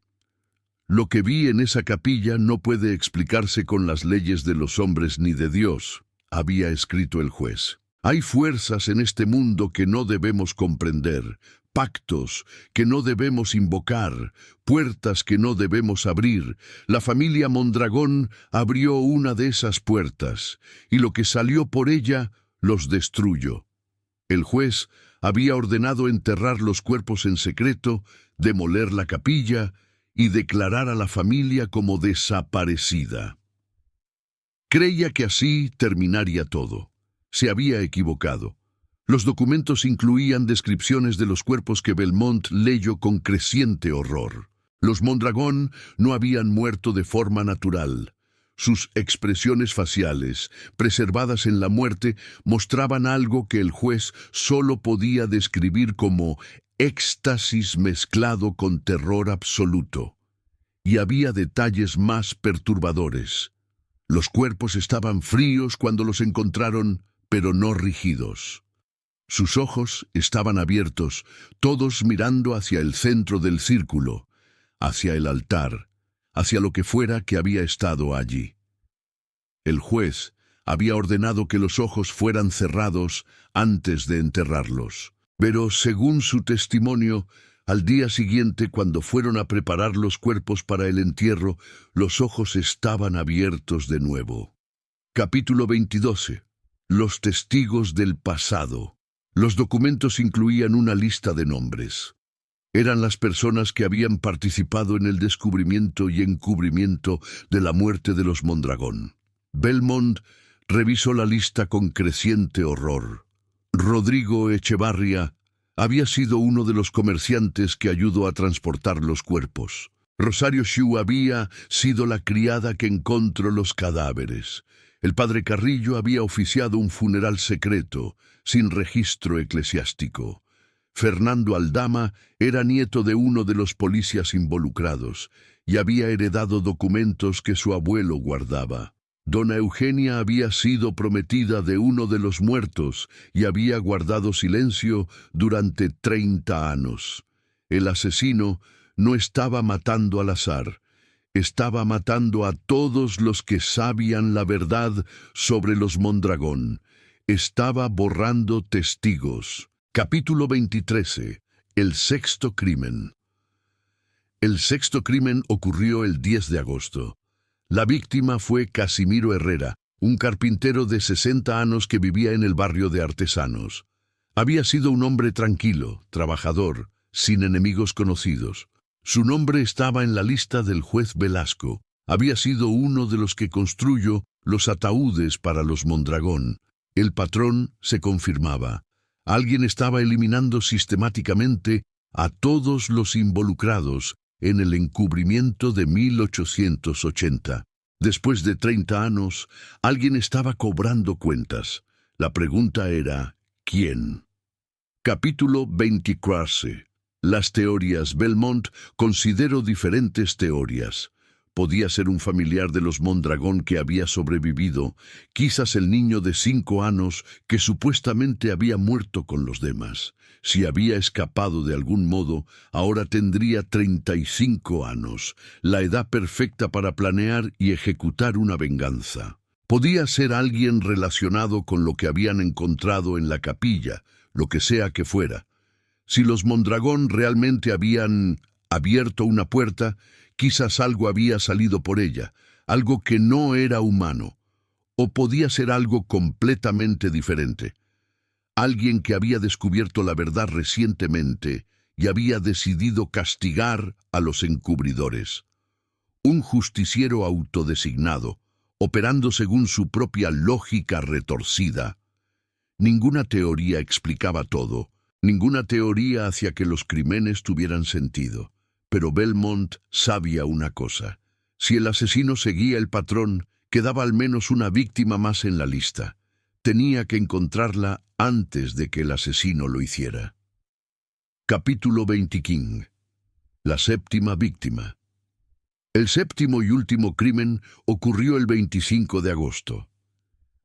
Lo que vi en esa capilla no puede explicarse con las leyes de los hombres ni de Dios, había escrito el juez. Hay fuerzas en este mundo que no debemos comprender, pactos que no debemos invocar, puertas que no debemos abrir. La familia Mondragón abrió una de esas puertas, y lo que salió por ella los destruyó. El juez había ordenado enterrar los cuerpos en secreto, demoler la capilla y declarar a la familia como desaparecida. Creía que así terminaría todo. Se había equivocado. Los documentos incluían descripciones de los cuerpos que Belmont leyó con creciente horror. Los Mondragón no habían muerto de forma natural. Sus expresiones faciales, preservadas en la muerte, mostraban algo que el juez solo podía describir como éxtasis mezclado con terror absoluto. Y había detalles más perturbadores. Los cuerpos estaban fríos cuando los encontraron, pero no rígidos. Sus ojos estaban abiertos, todos mirando hacia el centro del círculo, hacia el altar, hacia lo que fuera que había estado allí. El juez había ordenado que los ojos fueran cerrados antes de enterrarlos. Pero, según su testimonio, al día siguiente, cuando fueron a preparar los cuerpos para el entierro, los ojos estaban abiertos de nuevo. Capítulo 22. Los testigos del pasado. Los documentos incluían una lista de nombres. Eran las personas que habían participado en el descubrimiento y encubrimiento de la muerte de los Mondragón. Belmont revisó la lista con creciente horror. Rodrigo Echevarria había sido uno de los comerciantes que ayudó a transportar los cuerpos. Rosario Xu había sido la criada que encontró los cadáveres. El padre Carrillo había oficiado un funeral secreto, sin registro eclesiástico. Fernando Aldama era nieto de uno de los policías involucrados y había heredado documentos que su abuelo guardaba. Dona Eugenia había sido prometida de uno de los muertos y había guardado silencio durante 30 años. El asesino no estaba matando al azar, estaba matando a todos los que sabían la verdad sobre los Mondragón. Estaba borrando testigos. Capítulo 23. El sexto crimen. El sexto crimen ocurrió el 10 de agosto. La víctima fue Casimiro Herrera, un carpintero de 60 años que vivía en el barrio de Artesanos. Había sido un hombre tranquilo, trabajador, sin enemigos conocidos. Su nombre estaba en la lista del juez Velasco. Había sido uno de los que construyó los ataúdes para los Mondragón. El patrón se confirmaba. Alguien estaba eliminando sistemáticamente a todos los involucrados en el encubrimiento de 1880. Después de 30 años, alguien estaba cobrando cuentas. La pregunta era, ¿quién? Capítulo 24. Las teorías. Belmont consideró diferentes teorías. Podía ser un familiar de los Mondragón que había sobrevivido, quizás el niño de 5 años que supuestamente había muerto con los demás. Si había escapado de algún modo, ahora tendría 35 años, la edad perfecta para planear y ejecutar una venganza. Podía ser alguien relacionado con lo que habían encontrado en la capilla, lo que sea que fuera. Si los Mondragón realmente habían abierto una puerta, quizás algo había salido por ella, algo que no era humano, o podía ser algo completamente diferente. Alguien que había descubierto la verdad recientemente y había decidido castigar a los encubridores. Un justiciero autodesignado, operando según su propia lógica retorcida. Ninguna teoría explicaba todo, ninguna teoría hacía que los crímenes tuvieran sentido. Pero Belmont sabía una cosa. Si el asesino seguía el patrón, quedaba al menos una víctima más en la lista. Tenía que encontrarla antes de que el asesino lo hiciera. Capítulo 25. La séptima víctima. El séptimo y último crimen ocurrió el 25 de agosto.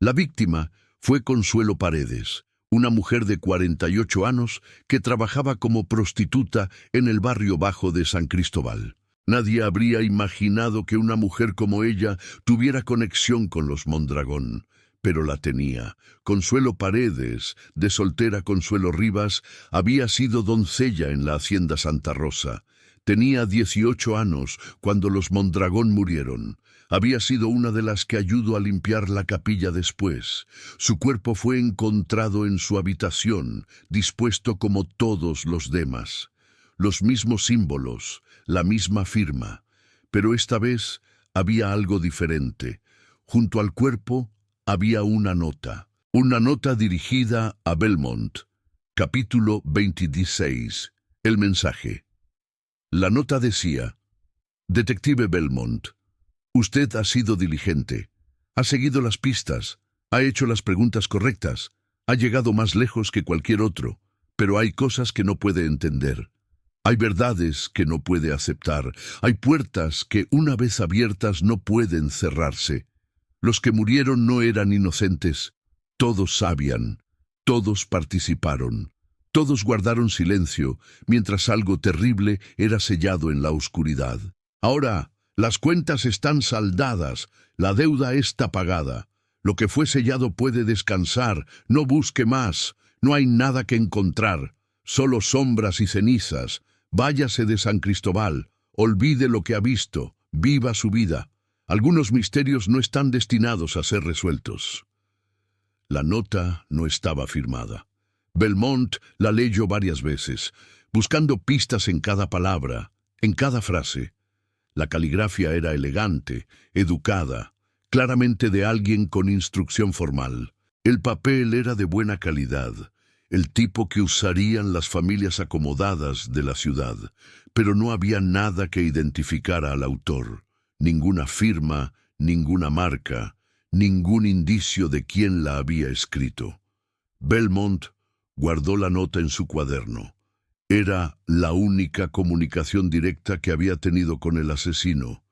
La víctima fue Consuelo Paredes, una mujer de 48 años que trabajaba como prostituta en el barrio bajo de San Cristóbal. Nadie habría imaginado que una mujer como ella tuviera conexión con los Mondragón, pero la tenía. Consuelo Paredes, de soltera Consuelo Rivas, había sido doncella en la hacienda Santa Rosa. Tenía 18 años cuando los Mondragón murieron. Había sido una de las que ayudó a limpiar la capilla después. Su cuerpo fue encontrado en su habitación, dispuesto como todos los demás. Los mismos símbolos, la misma firma. Pero esta vez había algo diferente. Junto al cuerpo había una nota dirigida a Belmont. Capítulo 26. El mensaje. La nota decía: Detective Belmont, usted ha sido diligente, ha seguido las pistas, ha hecho las preguntas correctas, ha llegado más lejos que cualquier otro, pero hay cosas que no puede entender. Hay verdades que no puede aceptar, hay puertas que una vez abiertas no pueden cerrarse. Los que murieron no eran inocentes, todos sabían, todos participaron. Todos guardaron silencio, mientras algo terrible era sellado en la oscuridad. Ahora, las cuentas están saldadas, la deuda está pagada. Lo que fue sellado puede descansar, no busque más, no hay nada que encontrar, solo sombras y cenizas. Váyase de San Cristóbal, olvide lo que ha visto, viva su vida. Algunos misterios no están destinados a ser resueltos. La nota no estaba firmada. Belmont la leyó varias veces, buscando pistas en cada palabra, en cada frase. La caligrafía era elegante, educada, claramente de alguien con instrucción formal. El papel era de buena calidad, el tipo que usarían las familias acomodadas de la ciudad, pero no había nada que identificara al autor, ninguna firma, ninguna marca, ningún indicio de quién la había escrito. Belmont guardó la nota en su cuaderno. Era la única comunicación directa que había tenido con el asesino,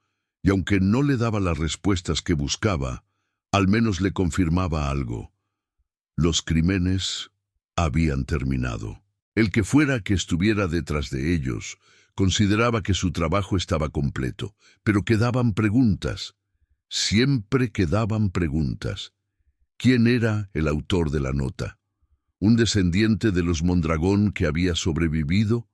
y aunque no le daba las respuestas que buscaba, al menos le confirmaba algo. Los crímenes habían terminado. El que fuera que estuviera detrás de ellos consideraba que su trabajo estaba completo, pero quedaban preguntas. Siempre quedaban preguntas. ¿Quién era el autor de la nota? ¿Un descendiente de los Mondragón que había sobrevivido?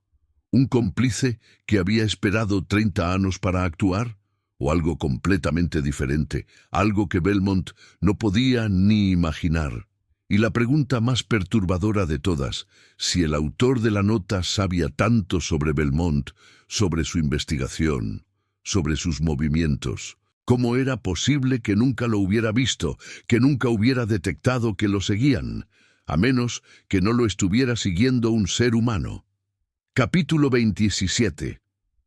¿Un cómplice que había esperado 30 años para actuar? ¿O algo completamente diferente, algo que Belmont no podía ni imaginar? Y la pregunta más perturbadora de todas, si el autor de la nota sabía tanto sobre Belmont, sobre su investigación, sobre sus movimientos, ¿cómo era posible que nunca lo hubiera visto, que nunca hubiera detectado que lo seguían? A menos que no lo estuviera siguiendo un ser humano. Capítulo 27.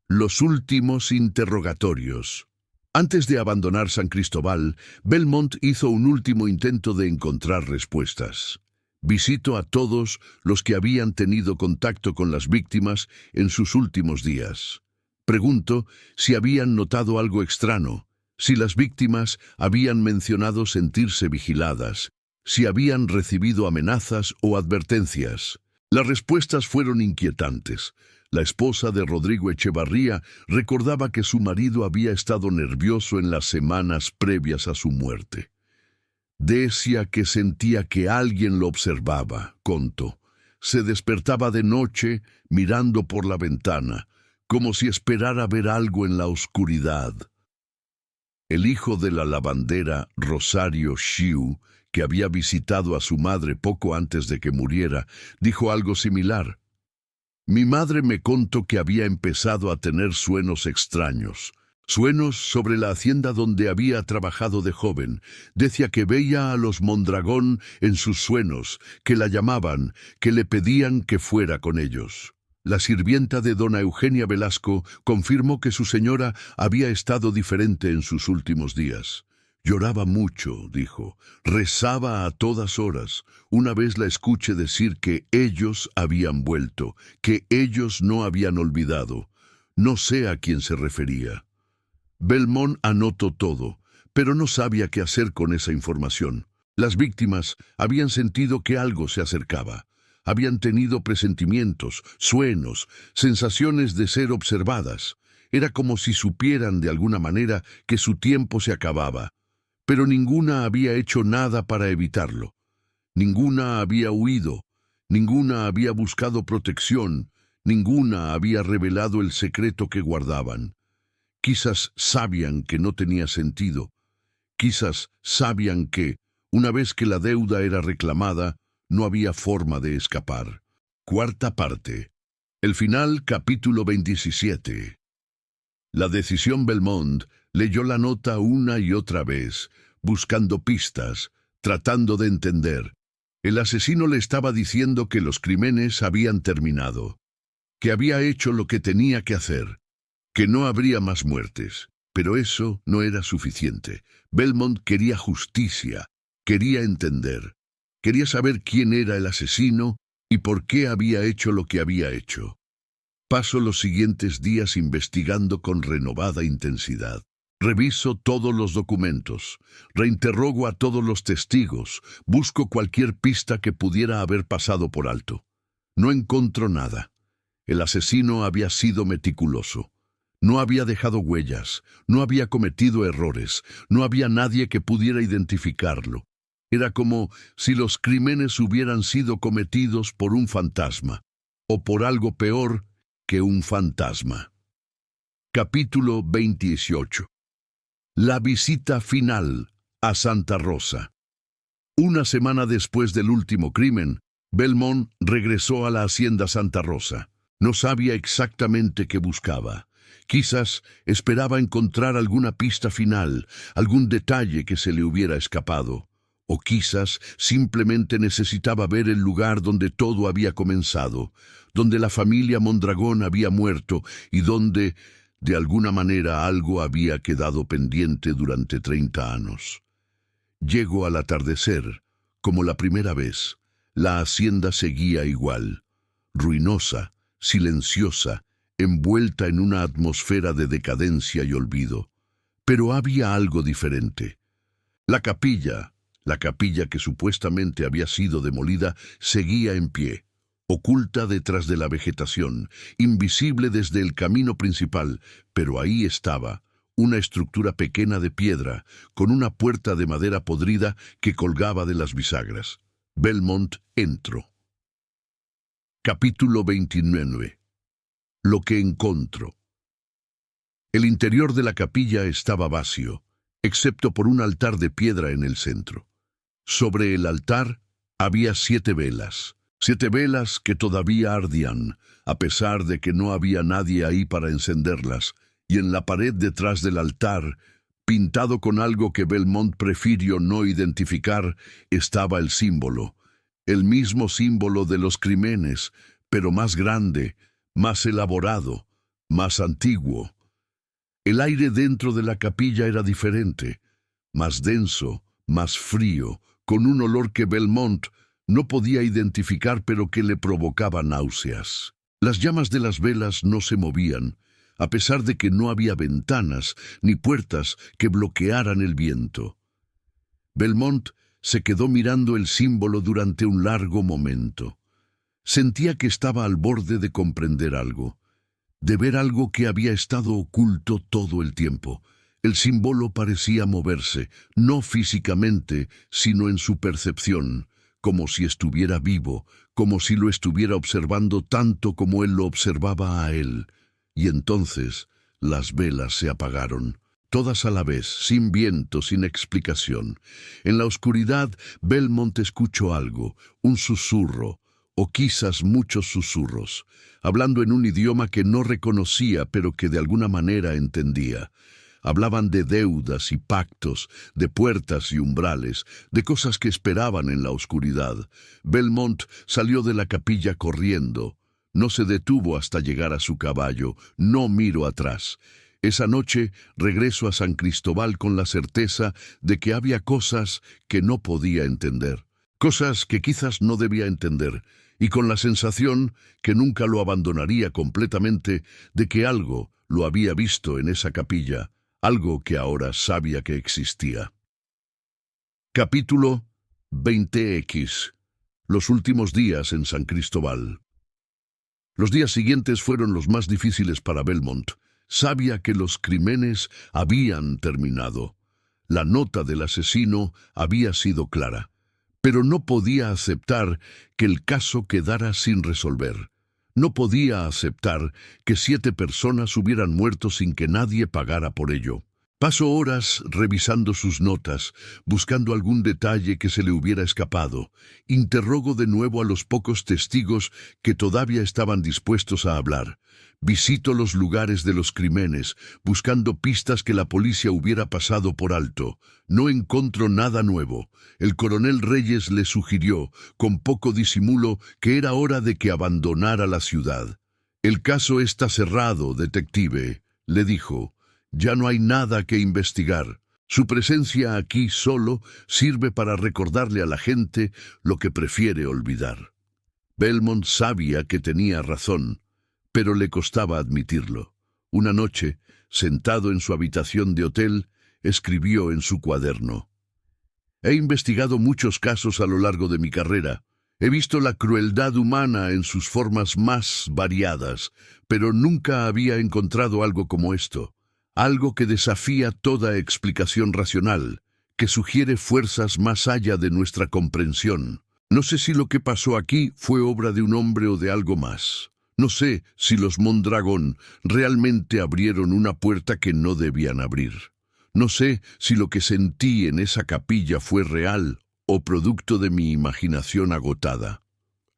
Los últimos interrogatorios. Antes de abandonar San Cristóbal, Belmont hizo un último intento de encontrar respuestas. Visitó a todos los que habían tenido contacto con las víctimas en sus últimos días. Preguntó si habían notado algo extraño, si las víctimas habían mencionado sentirse vigiladas, si habían recibido amenazas o advertencias. Las respuestas fueron inquietantes. La esposa de Rodrigo Echevarría recordaba que su marido había estado nervioso en las semanas previas a su muerte. Decía que sentía que alguien lo observaba, contó. Se despertaba de noche mirando por la ventana, como si esperara ver algo en la oscuridad. El hijo de la lavandera, Rosario Xiu, que había visitado a su madre poco antes de que muriera, dijo algo similar. Mi madre me contó que había empezado a tener sueños extraños, sueños sobre la hacienda donde había trabajado de joven. Decía que veía a los Mondragón en sus sueños, que la llamaban, que le pedían que fuera con ellos. La sirvienta de dona Eugenia Velasco confirmó que su señora había estado diferente en sus últimos días. Lloraba mucho, dijo, rezaba a todas horas. Una vez la escuché decir que ellos habían vuelto, que ellos no habían olvidado. No sé a quién se refería. Belmont anotó todo, pero no sabía qué hacer con esa información. Las víctimas habían sentido que algo se acercaba. Habían tenido presentimientos, sueños, sensaciones de ser observadas. Era como si supieran de alguna manera que su tiempo se acababa. Pero ninguna había hecho nada para evitarlo. Ninguna había huido, ninguna había buscado protección, ninguna había revelado el secreto que guardaban. Quizás sabían que no tenía sentido. Quizás sabían que, una vez que la deuda era reclamada, no había forma de escapar. Cuarta parte. El final, capítulo 27. La decisión Belmont leyó la nota una y otra vez, buscando pistas, tratando de entender. El asesino le estaba diciendo que los crímenes habían terminado, que había hecho lo que tenía que hacer, que no habría más muertes. Pero eso no era suficiente. Belmont quería justicia, quería entender, quería saber quién era el asesino y por qué había hecho lo que había hecho. Paso los siguientes días investigando con renovada intensidad. Reviso todos los documentos, reinterrogo a todos los testigos, busco cualquier pista que pudiera haber pasado por alto. No encontró nada. El asesino había sido meticuloso. No había dejado huellas, no había cometido errores, no había nadie que pudiera identificarlo. Era como si los crímenes hubieran sido cometidos por un fantasma, o por algo peor que un fantasma. Capítulo 28. La visita final a Santa Rosa. Una semana después del último crimen, Belmont regresó a la hacienda Santa Rosa. No sabía exactamente qué buscaba. Quizás esperaba encontrar alguna pista final, algún detalle que se le hubiera escapado. O quizás simplemente necesitaba ver el lugar donde todo había comenzado, donde la familia Mondragón había muerto y donde, de alguna manera, algo había quedado pendiente durante 30 años. Llegó al atardecer, como la primera vez. La hacienda seguía igual, ruinosa, silenciosa, envuelta en una atmósfera de decadencia y olvido. Pero había algo diferente. La capilla que supuestamente había sido demolida, seguía en pie, oculta detrás de la vegetación, invisible desde el camino principal, pero ahí estaba, una estructura pequeña de piedra, con una puerta de madera podrida que colgaba de las bisagras. Belmont entró. Capítulo 29. Lo que encontró. El interior de la capilla estaba vacío, excepto por un altar de piedra en el centro. Sobre el altar había 7 velas que todavía ardían, a pesar de que no había nadie ahí para encenderlas, y en la pared detrás del altar, pintado con algo que Belmont prefirió no identificar, estaba el mismo símbolo de los crímenes, pero más grande, más elaborado, más antiguo. El aire dentro de la capilla era diferente, más denso, más frío, con un olor que Belmont no podía identificar pero que le provocaba náuseas. Las llamas de las velas no se movían, a pesar de que no había ventanas ni puertas que bloquearan el viento. Belmont se quedó mirando el símbolo durante un largo momento. Sentía que estaba al borde de comprender algo, de ver algo que había estado oculto todo el tiempo. El símbolo parecía moverse, no físicamente, sino en su percepción, como si estuviera vivo, como si lo estuviera observando tanto como él lo observaba a él. Y entonces las velas se apagaron, todas a la vez, sin viento, sin explicación. En la oscuridad, Belmont escuchó algo, un susurro, o quizás muchos susurros, hablando en un idioma que no reconocía pero que de alguna manera entendía. Hablaban de deudas y pactos, de puertas y umbrales, de cosas que esperaban en la oscuridad. Belmont salió de la capilla corriendo, No se detuvo hasta llegar a su caballo. No miro atrás. Esa noche regreso a San Cristóbal con la certeza de que había cosas que no podía entender. Cosas que quizás no debía entender. Y con la sensación que nunca lo abandonaría completamente de que algo lo había visto en esa capilla. Algo que ahora sabía que existía. Capítulo 20X. Los últimos días en San Cristóbal. Los días siguientes fueron los más difíciles para Belmont. Sabía que los crímenes habían terminado. La nota del asesino había sido clara, pero no podía aceptar que el caso quedara sin resolver. No podía aceptar que 7 personas hubieran muerto sin que nadie pagara por ello. Pasó horas revisando sus notas, buscando algún detalle que se le hubiera escapado. Interrogó de nuevo a los pocos testigos que todavía estaban dispuestos a hablar. Visitó los lugares de los crímenes, buscando pistas que la policía hubiera pasado por alto. No encontró nada nuevo. El coronel Reyes le sugirió, con poco disimulo, que era hora de que abandonara la ciudad. «El caso está cerrado, detective», le dijo. «Ya no hay nada que investigar. Su presencia aquí solo sirve para recordarle a la gente lo que prefiere olvidar». Belmont sabía que tenía razón, pero le costaba admitirlo. Una noche, sentado en su habitación de hotel, escribió en su cuaderno: «He investigado muchos casos a lo largo de mi carrera. He visto la crueldad humana en sus formas más variadas, pero nunca había encontrado algo como esto. Algo que desafía toda explicación racional, que sugiere fuerzas más allá de nuestra comprensión. No sé si lo que pasó aquí fue obra de un hombre o de algo más. No sé si los Mondragón realmente abrieron una puerta que no debían abrir. No sé si lo que sentí en esa capilla fue real o producto de mi imaginación agotada.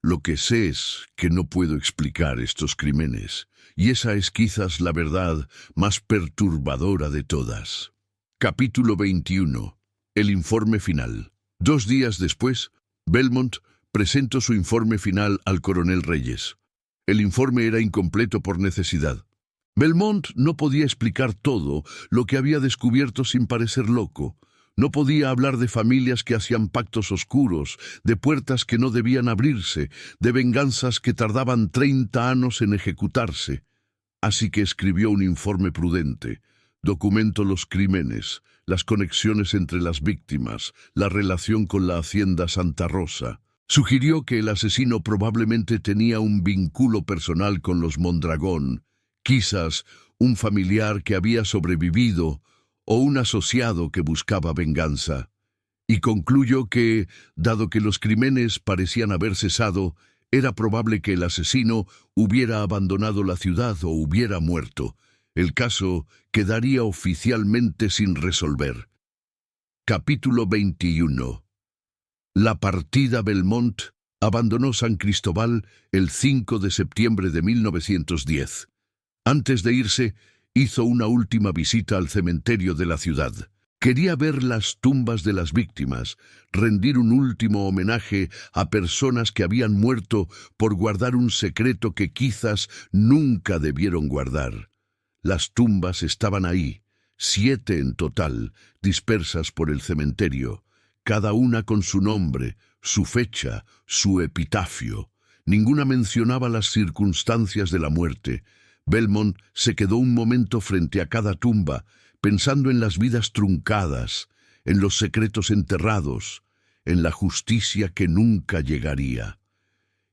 Lo que sé es que no puedo explicar estos crímenes, y esa es quizás la verdad más perturbadora de todas». Capítulo 21. El informe final. 2 días después, Belmont presentó su informe final al coronel Reyes. El informe era incompleto por necesidad. Belmont no podía explicar todo lo que había descubierto sin parecer loco. No podía hablar de familias que hacían pactos oscuros, de puertas que no debían abrirse, de venganzas que tardaban 30 años en ejecutarse. Así que escribió un informe prudente. Documentó los crímenes, las conexiones entre las víctimas, la relación con la hacienda Santa Rosa. Sugirió que el asesino probablemente tenía un vínculo personal con los Mondragón, quizás un familiar que había sobrevivido o un asociado que buscaba venganza. Y concluyó que, dado que los crímenes parecían haber cesado, era probable que el asesino hubiera abandonado la ciudad o hubiera muerto. El caso quedaría oficialmente sin resolver. Capítulo 21. La partida. Belmont abandonó San Cristóbal el 5 de septiembre de 1910. Antes de irse, hizo una última visita al cementerio de la ciudad. Quería ver las tumbas de las víctimas, rendir un último homenaje a personas que habían muerto por guardar un secreto que quizás nunca debieron guardar. Las tumbas estaban ahí, 7 en total, dispersas por el cementerio, cada una con su nombre, su fecha, su epitafio. Ninguna mencionaba las circunstancias de la muerte. Belmont se quedó un momento frente a cada tumba, pensando en las vidas truncadas, en los secretos enterrados, en la justicia que nunca llegaría.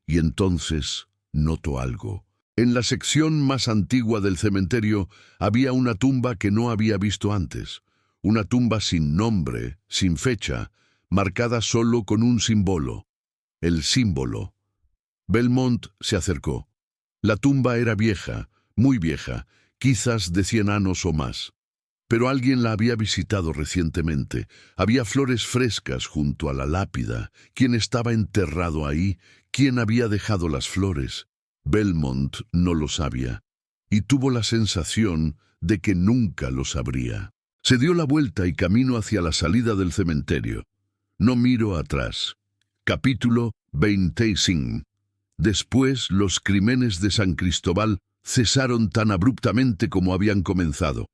Y entonces notó algo. En la sección más antigua del cementerio había una tumba que no había visto antes. Una tumba sin nombre, sin fecha, marcada solo con un símbolo. El símbolo. Belmont se acercó. La tumba era vieja, muy vieja, quizás de 100 años o más. Pero alguien la había visitado recientemente. Había flores frescas junto a la lápida. ¿Quién estaba enterrado ahí? ¿Quién había dejado las flores? Belmont no lo sabía, y tuvo la sensación de que nunca lo sabría. Se dio la vuelta y caminó hacia la salida del cementerio. No miró atrás. Capítulo 25. Después, los crímenes de San Cristóbal cesaron tan abruptamente como habían comenzado.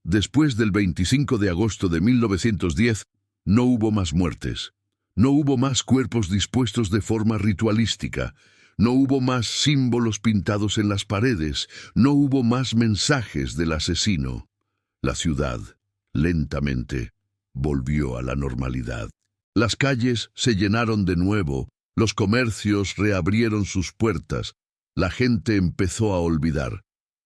Después del 25 de agosto de 1910, no hubo más muertes. No hubo más cuerpos dispuestos de forma ritualística. No hubo más símbolos pintados en las paredes. No hubo más mensajes del asesino. La ciudad, lentamente, volvió a la normalidad. Las calles se llenaron de nuevo. Los comercios reabrieron sus puertas. La gente empezó a olvidar.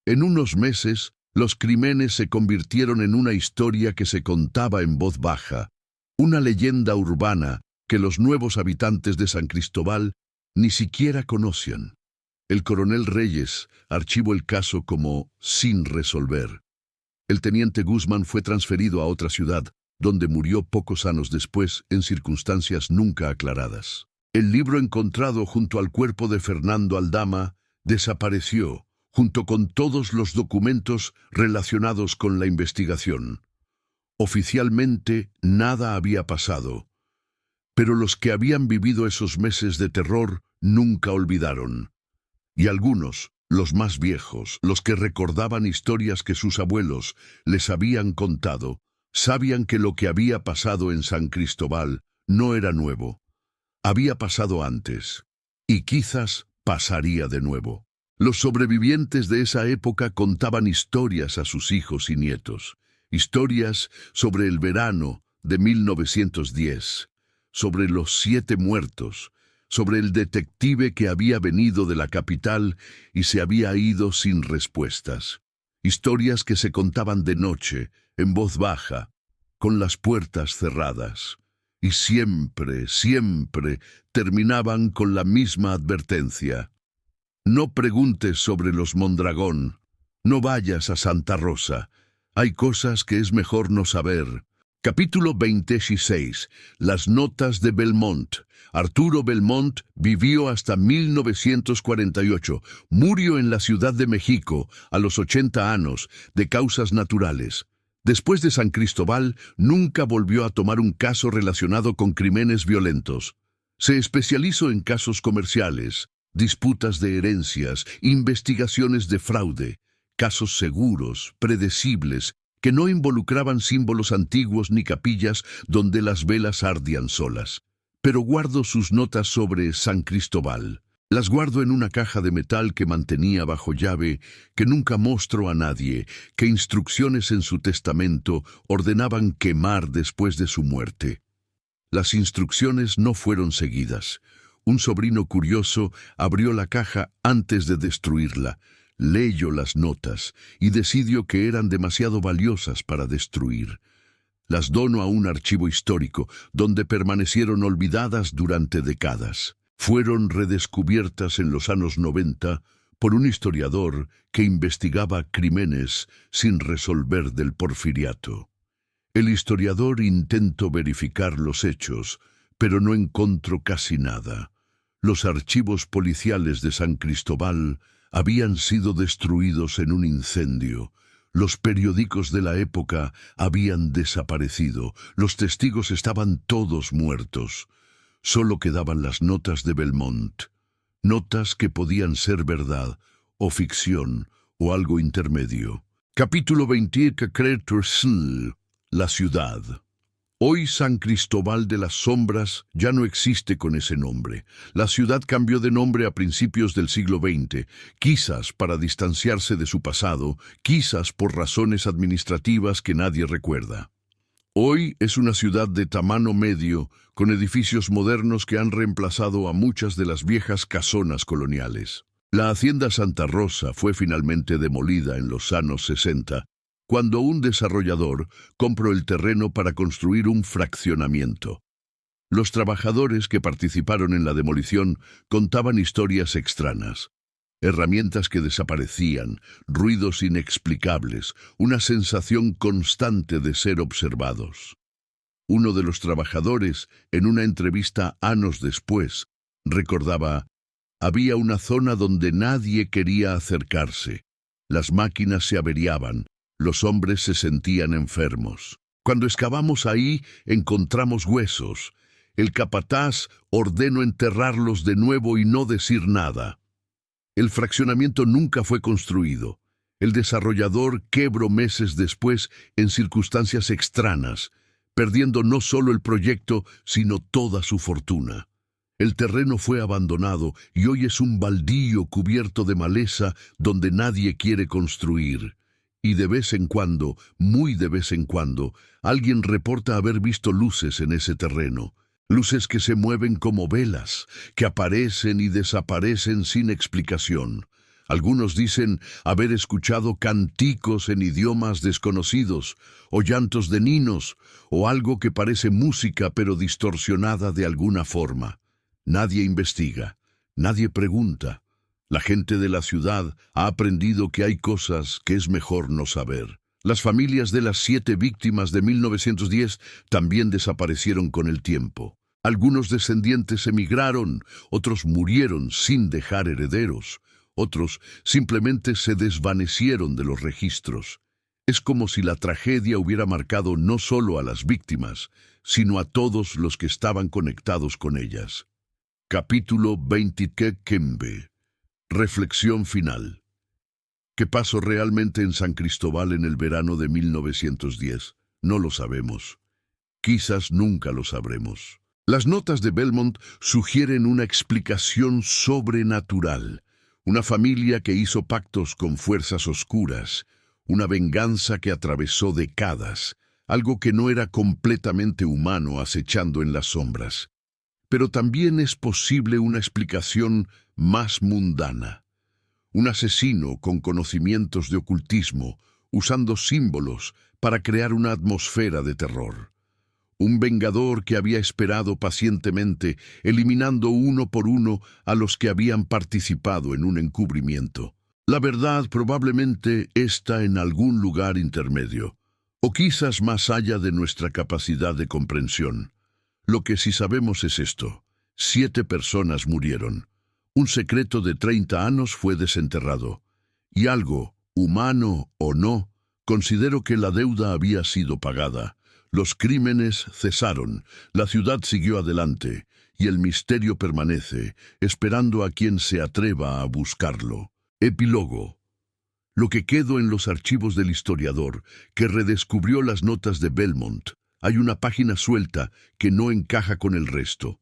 En unos meses, los crímenes se convirtieron en una historia que se contaba en voz baja, una leyenda urbana que los nuevos habitantes de San Cristóbal ni siquiera conocían. El coronel Reyes archivó el caso como sin resolver. El teniente Guzmán fue transferido a otra ciudad, donde murió pocos años después en circunstancias nunca aclaradas. El libro encontrado junto al cuerpo de Fernando Aldama desapareció, junto con todos los documentos relacionados con la investigación. Oficialmente nada había pasado, pero los que habían vivido esos meses de terror nunca olvidaron. Y algunos, los más viejos, los que recordaban historias que sus abuelos les habían contado, sabían que lo que había pasado en San Cristóbal no era nuevo. Había pasado antes, y quizás pasaría de nuevo. Los sobrevivientes de esa época contaban historias a sus hijos y nietos. Historias sobre el verano de 1910, sobre los 7 muertos, sobre el detective que había venido de la capital y se había ido sin respuestas. Historias que se contaban de noche, en voz baja, con las puertas cerradas. Y siempre, siempre terminaban con la misma advertencia. No preguntes sobre los Mondragón. No vayas a Santa Rosa. Hay cosas que es mejor no saber. Capítulo 26. Las notas de Belmont. Arturo Belmont vivió hasta 1948. Murió en la Ciudad de México a los 80 años, de causas naturales. Después de San Cristóbal, nunca volvió a tomar un caso relacionado con crímenes violentos. Se especializó en casos comerciales, disputas de herencias, investigaciones de fraude, casos seguros, predecibles, que no involucraban símbolos antiguos ni capillas donde las velas ardían solas. Pero guardo sus notas sobre San Cristóbal. Las guardo en una caja de metal que mantenía bajo llave, que nunca mostró a nadie, que instrucciones en su testamento ordenaban quemar después de su muerte. Las instrucciones no fueron seguidas. Un sobrino curioso abrió la caja antes de destruirla, leyó las notas y decidió que eran demasiado valiosas para destruir. Las donó a un archivo histórico, donde permanecieron olvidadas durante décadas. Fueron redescubiertas en los años 90 por un historiador que investigaba crímenes sin resolver del Porfiriato. El historiador intentó verificar los hechos, pero no encontró casi nada. Los archivos policiales de San Cristóbal habían sido destruidos en un incendio. Los periódicos de la época habían desaparecido. Los testigos estaban todos muertos. Solo quedaban las notas de Belmont. Notas que podían ser verdad, o ficción, o algo intermedio. Capítulo 20. La ciudad. Hoy San Cristóbal de las Sombras ya no existe con ese nombre. La ciudad cambió de nombre a principios del siglo XX, quizás para distanciarse de su pasado, quizás por razones administrativas que nadie recuerda. Hoy es una ciudad de tamaño medio, con edificios modernos que han reemplazado a muchas de las viejas casonas coloniales. La hacienda Santa Rosa fue finalmente demolida en los años 60, cuando un desarrollador compró el terreno para construir un fraccionamiento. Los trabajadores que participaron en la demolición contaban historias extrañas. Herramientas que desaparecían, ruidos inexplicables, una sensación constante de ser observados. Uno de los trabajadores, en una entrevista años después, recordaba: había una zona donde nadie quería acercarse. Las máquinas se averiaban, los hombres se sentían enfermos. Cuando excavamos ahí, encontramos huesos. El capataz ordenó enterrarlos de nuevo y no decir nada. El fraccionamiento nunca fue construido. El desarrollador quebró meses después en circunstancias extrañas, perdiendo no solo el proyecto, sino toda su fortuna. El terreno fue abandonado y hoy es un baldío cubierto de maleza donde nadie quiere construir. Y de vez en cuando, muy de vez en cuando, alguien reporta haber visto luces en ese terreno. Luces que se mueven como velas, que aparecen y desaparecen sin explicación. Algunos dicen haber escuchado cánticos en idiomas desconocidos, o llantos de niños, o algo que parece música pero distorsionada de alguna forma. Nadie investiga, nadie pregunta. La gente de la ciudad ha aprendido que hay cosas que es mejor no saber. Las familias de las 7 víctimas de 1910 también desaparecieron con el tiempo. Algunos descendientes emigraron, otros murieron sin dejar herederos, otros simplemente se desvanecieron de los registros. Es como si la tragedia hubiera marcado no solo a las víctimas, sino a todos los que estaban conectados con ellas. Capítulo 20. Quembe. Reflexión final. ¿Qué pasó realmente en San Cristóbal en el verano de 1910? No lo sabemos. Quizás nunca lo sabremos. Las notas de Belmont sugieren una explicación sobrenatural, una familia que hizo pactos con fuerzas oscuras, una venganza que atravesó décadas, algo que no era completamente humano acechando en las sombras. Pero también es posible una explicación más mundana. Un asesino con conocimientos de ocultismo, usando símbolos para crear una atmósfera de terror. Un vengador que había esperado pacientemente, eliminando uno por uno a los que habían participado en un encubrimiento. La verdad probablemente está en algún lugar intermedio, o quizás más allá de nuestra capacidad de comprensión. Lo que sí sabemos es esto: 7 personas murieron. Un secreto de 30 años fue desenterrado. Y algo, humano o no, considero que la deuda había sido pagada. Los crímenes cesaron, la ciudad siguió adelante, y el misterio permanece, esperando a quien se atreva a buscarlo. Epílogo. Lo que quedó en los archivos del historiador, que redescubrió las notas de Belmont. Hay una página suelta que no encaja con el resto.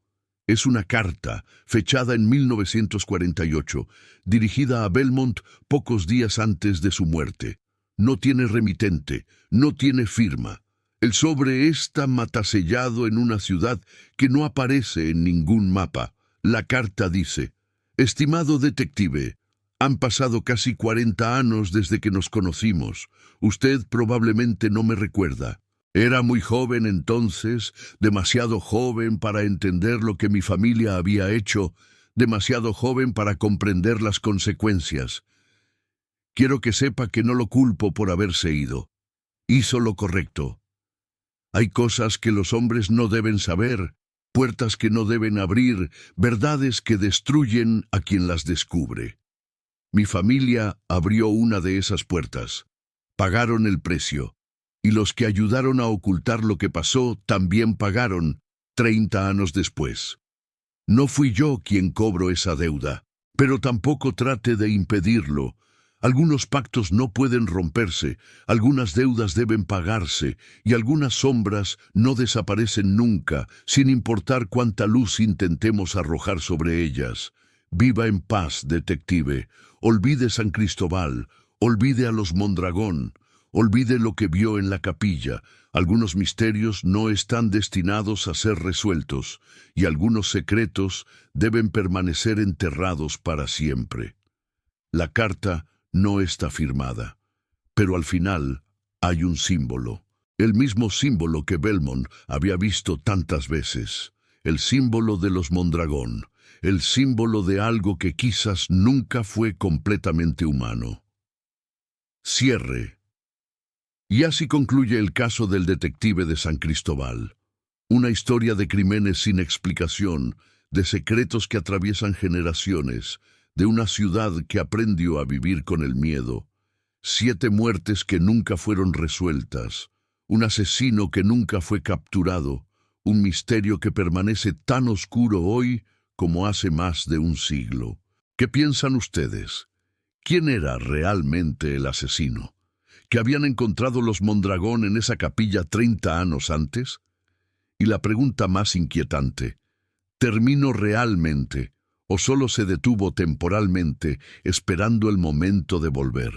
Es una carta, fechada en 1948, dirigida a Belmont pocos días antes de su muerte. No tiene remitente, no tiene firma. El sobre está matasellado en una ciudad que no aparece en ningún mapa. La carta dice: «Estimado detective, han pasado casi 40 años desde que nos conocimos. Usted probablemente no me recuerda. Era muy joven entonces, demasiado joven para entender lo que mi familia había hecho, demasiado joven para comprender las consecuencias. Quiero que sepa que no lo culpo por haberse ido. Hizo lo correcto. Hay cosas que los hombres no deben saber, puertas que no deben abrir, verdades que destruyen a quien las descubre. Mi familia abrió una de esas puertas. Pagaron el precio. Y los que ayudaron a ocultar lo que pasó también pagaron 30 años después. No fui yo quien cobró esa deuda, pero tampoco trate de impedirlo. Algunos pactos no pueden romperse, algunas deudas deben pagarse, y algunas sombras no desaparecen nunca, sin importar cuánta luz intentemos arrojar sobre ellas. Viva en paz, detective. Olvide San Cristóbal, olvide a los Mondragón. Olvide lo que vio en la capilla. Algunos misterios no están destinados a ser resueltos, y algunos secretos deben permanecer enterrados para siempre. La carta no está firmada, pero al final hay un símbolo. El mismo símbolo que Belmont había visto tantas veces. El símbolo de los Mondragón. El símbolo de algo que quizás nunca fue completamente humano. Cierre. Y así concluye el caso del detective de San Cristóbal. Una historia de crímenes sin explicación, de secretos que atraviesan generaciones, de una ciudad que aprendió a vivir con el miedo. 7 muertes que nunca fueron resueltas, un asesino que nunca fue capturado, un misterio que permanece tan oscuro hoy como hace más de un siglo. ¿Qué piensan ustedes? ¿Quién era realmente el asesino? ¿Que habían encontrado los Mondragón en esa capilla 30 años antes? Y la pregunta más inquietante, ¿terminó realmente o solo se detuvo temporalmente esperando el momento de volver?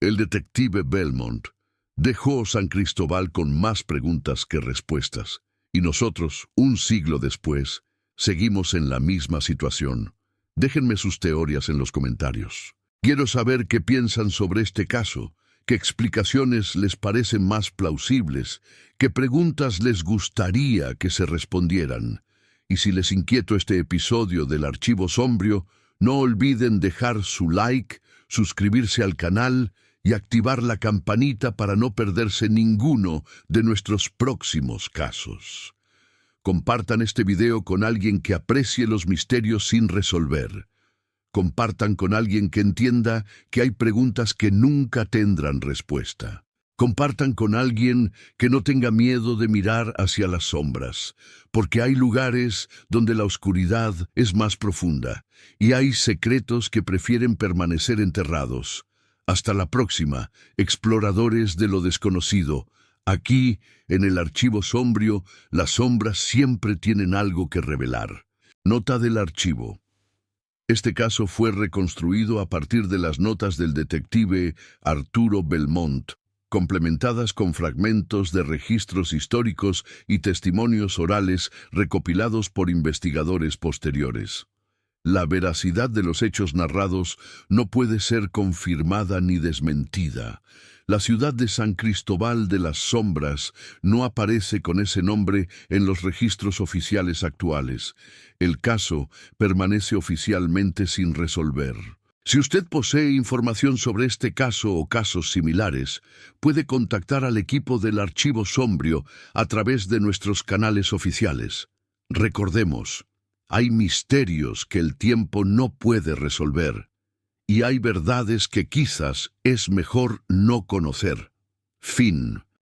El detective Belmont dejó San Cristóbal con más preguntas que respuestas, y nosotros, un siglo después, seguimos en la misma situación. Déjenme sus teorías en los comentarios. Quiero saber qué piensan sobre este caso, qué explicaciones les parecen más plausibles, qué preguntas les gustaría que se respondieran. Y si les inquieto este episodio del Archivo Sombrio, no olviden dejar su like, suscribirse al canal y activar la campanita para no perderse ninguno de nuestros próximos casos. Compartan este video con alguien que aprecie los misterios sin resolver. Compartan con alguien que entienda que hay preguntas que nunca tendrán respuesta. Compartan con alguien que no tenga miedo de mirar hacia las sombras, porque hay lugares donde la oscuridad es más profunda y hay secretos que prefieren permanecer enterrados. Hasta la próxima, exploradores de lo desconocido. Aquí, en el Archivo Sombrio, las sombras siempre tienen algo que revelar. Nota del archivo. Este caso fue reconstruido a partir de las notas del detective Arturo Belmont, complementadas con fragmentos de registros históricos y testimonios orales recopilados por investigadores posteriores. La veracidad de los hechos narrados no puede ser confirmada ni desmentida. La ciudad de San Cristóbal de las Sombras no aparece con ese nombre en los registros oficiales actuales. El caso permanece oficialmente sin resolver. Si usted posee información sobre este caso o casos similares, puede contactar al equipo del Archivo Sombrio a través de nuestros canales oficiales. Recordemos, hay misterios que el tiempo no puede resolver, y hay verdades que quizás es mejor no conocer. Fin.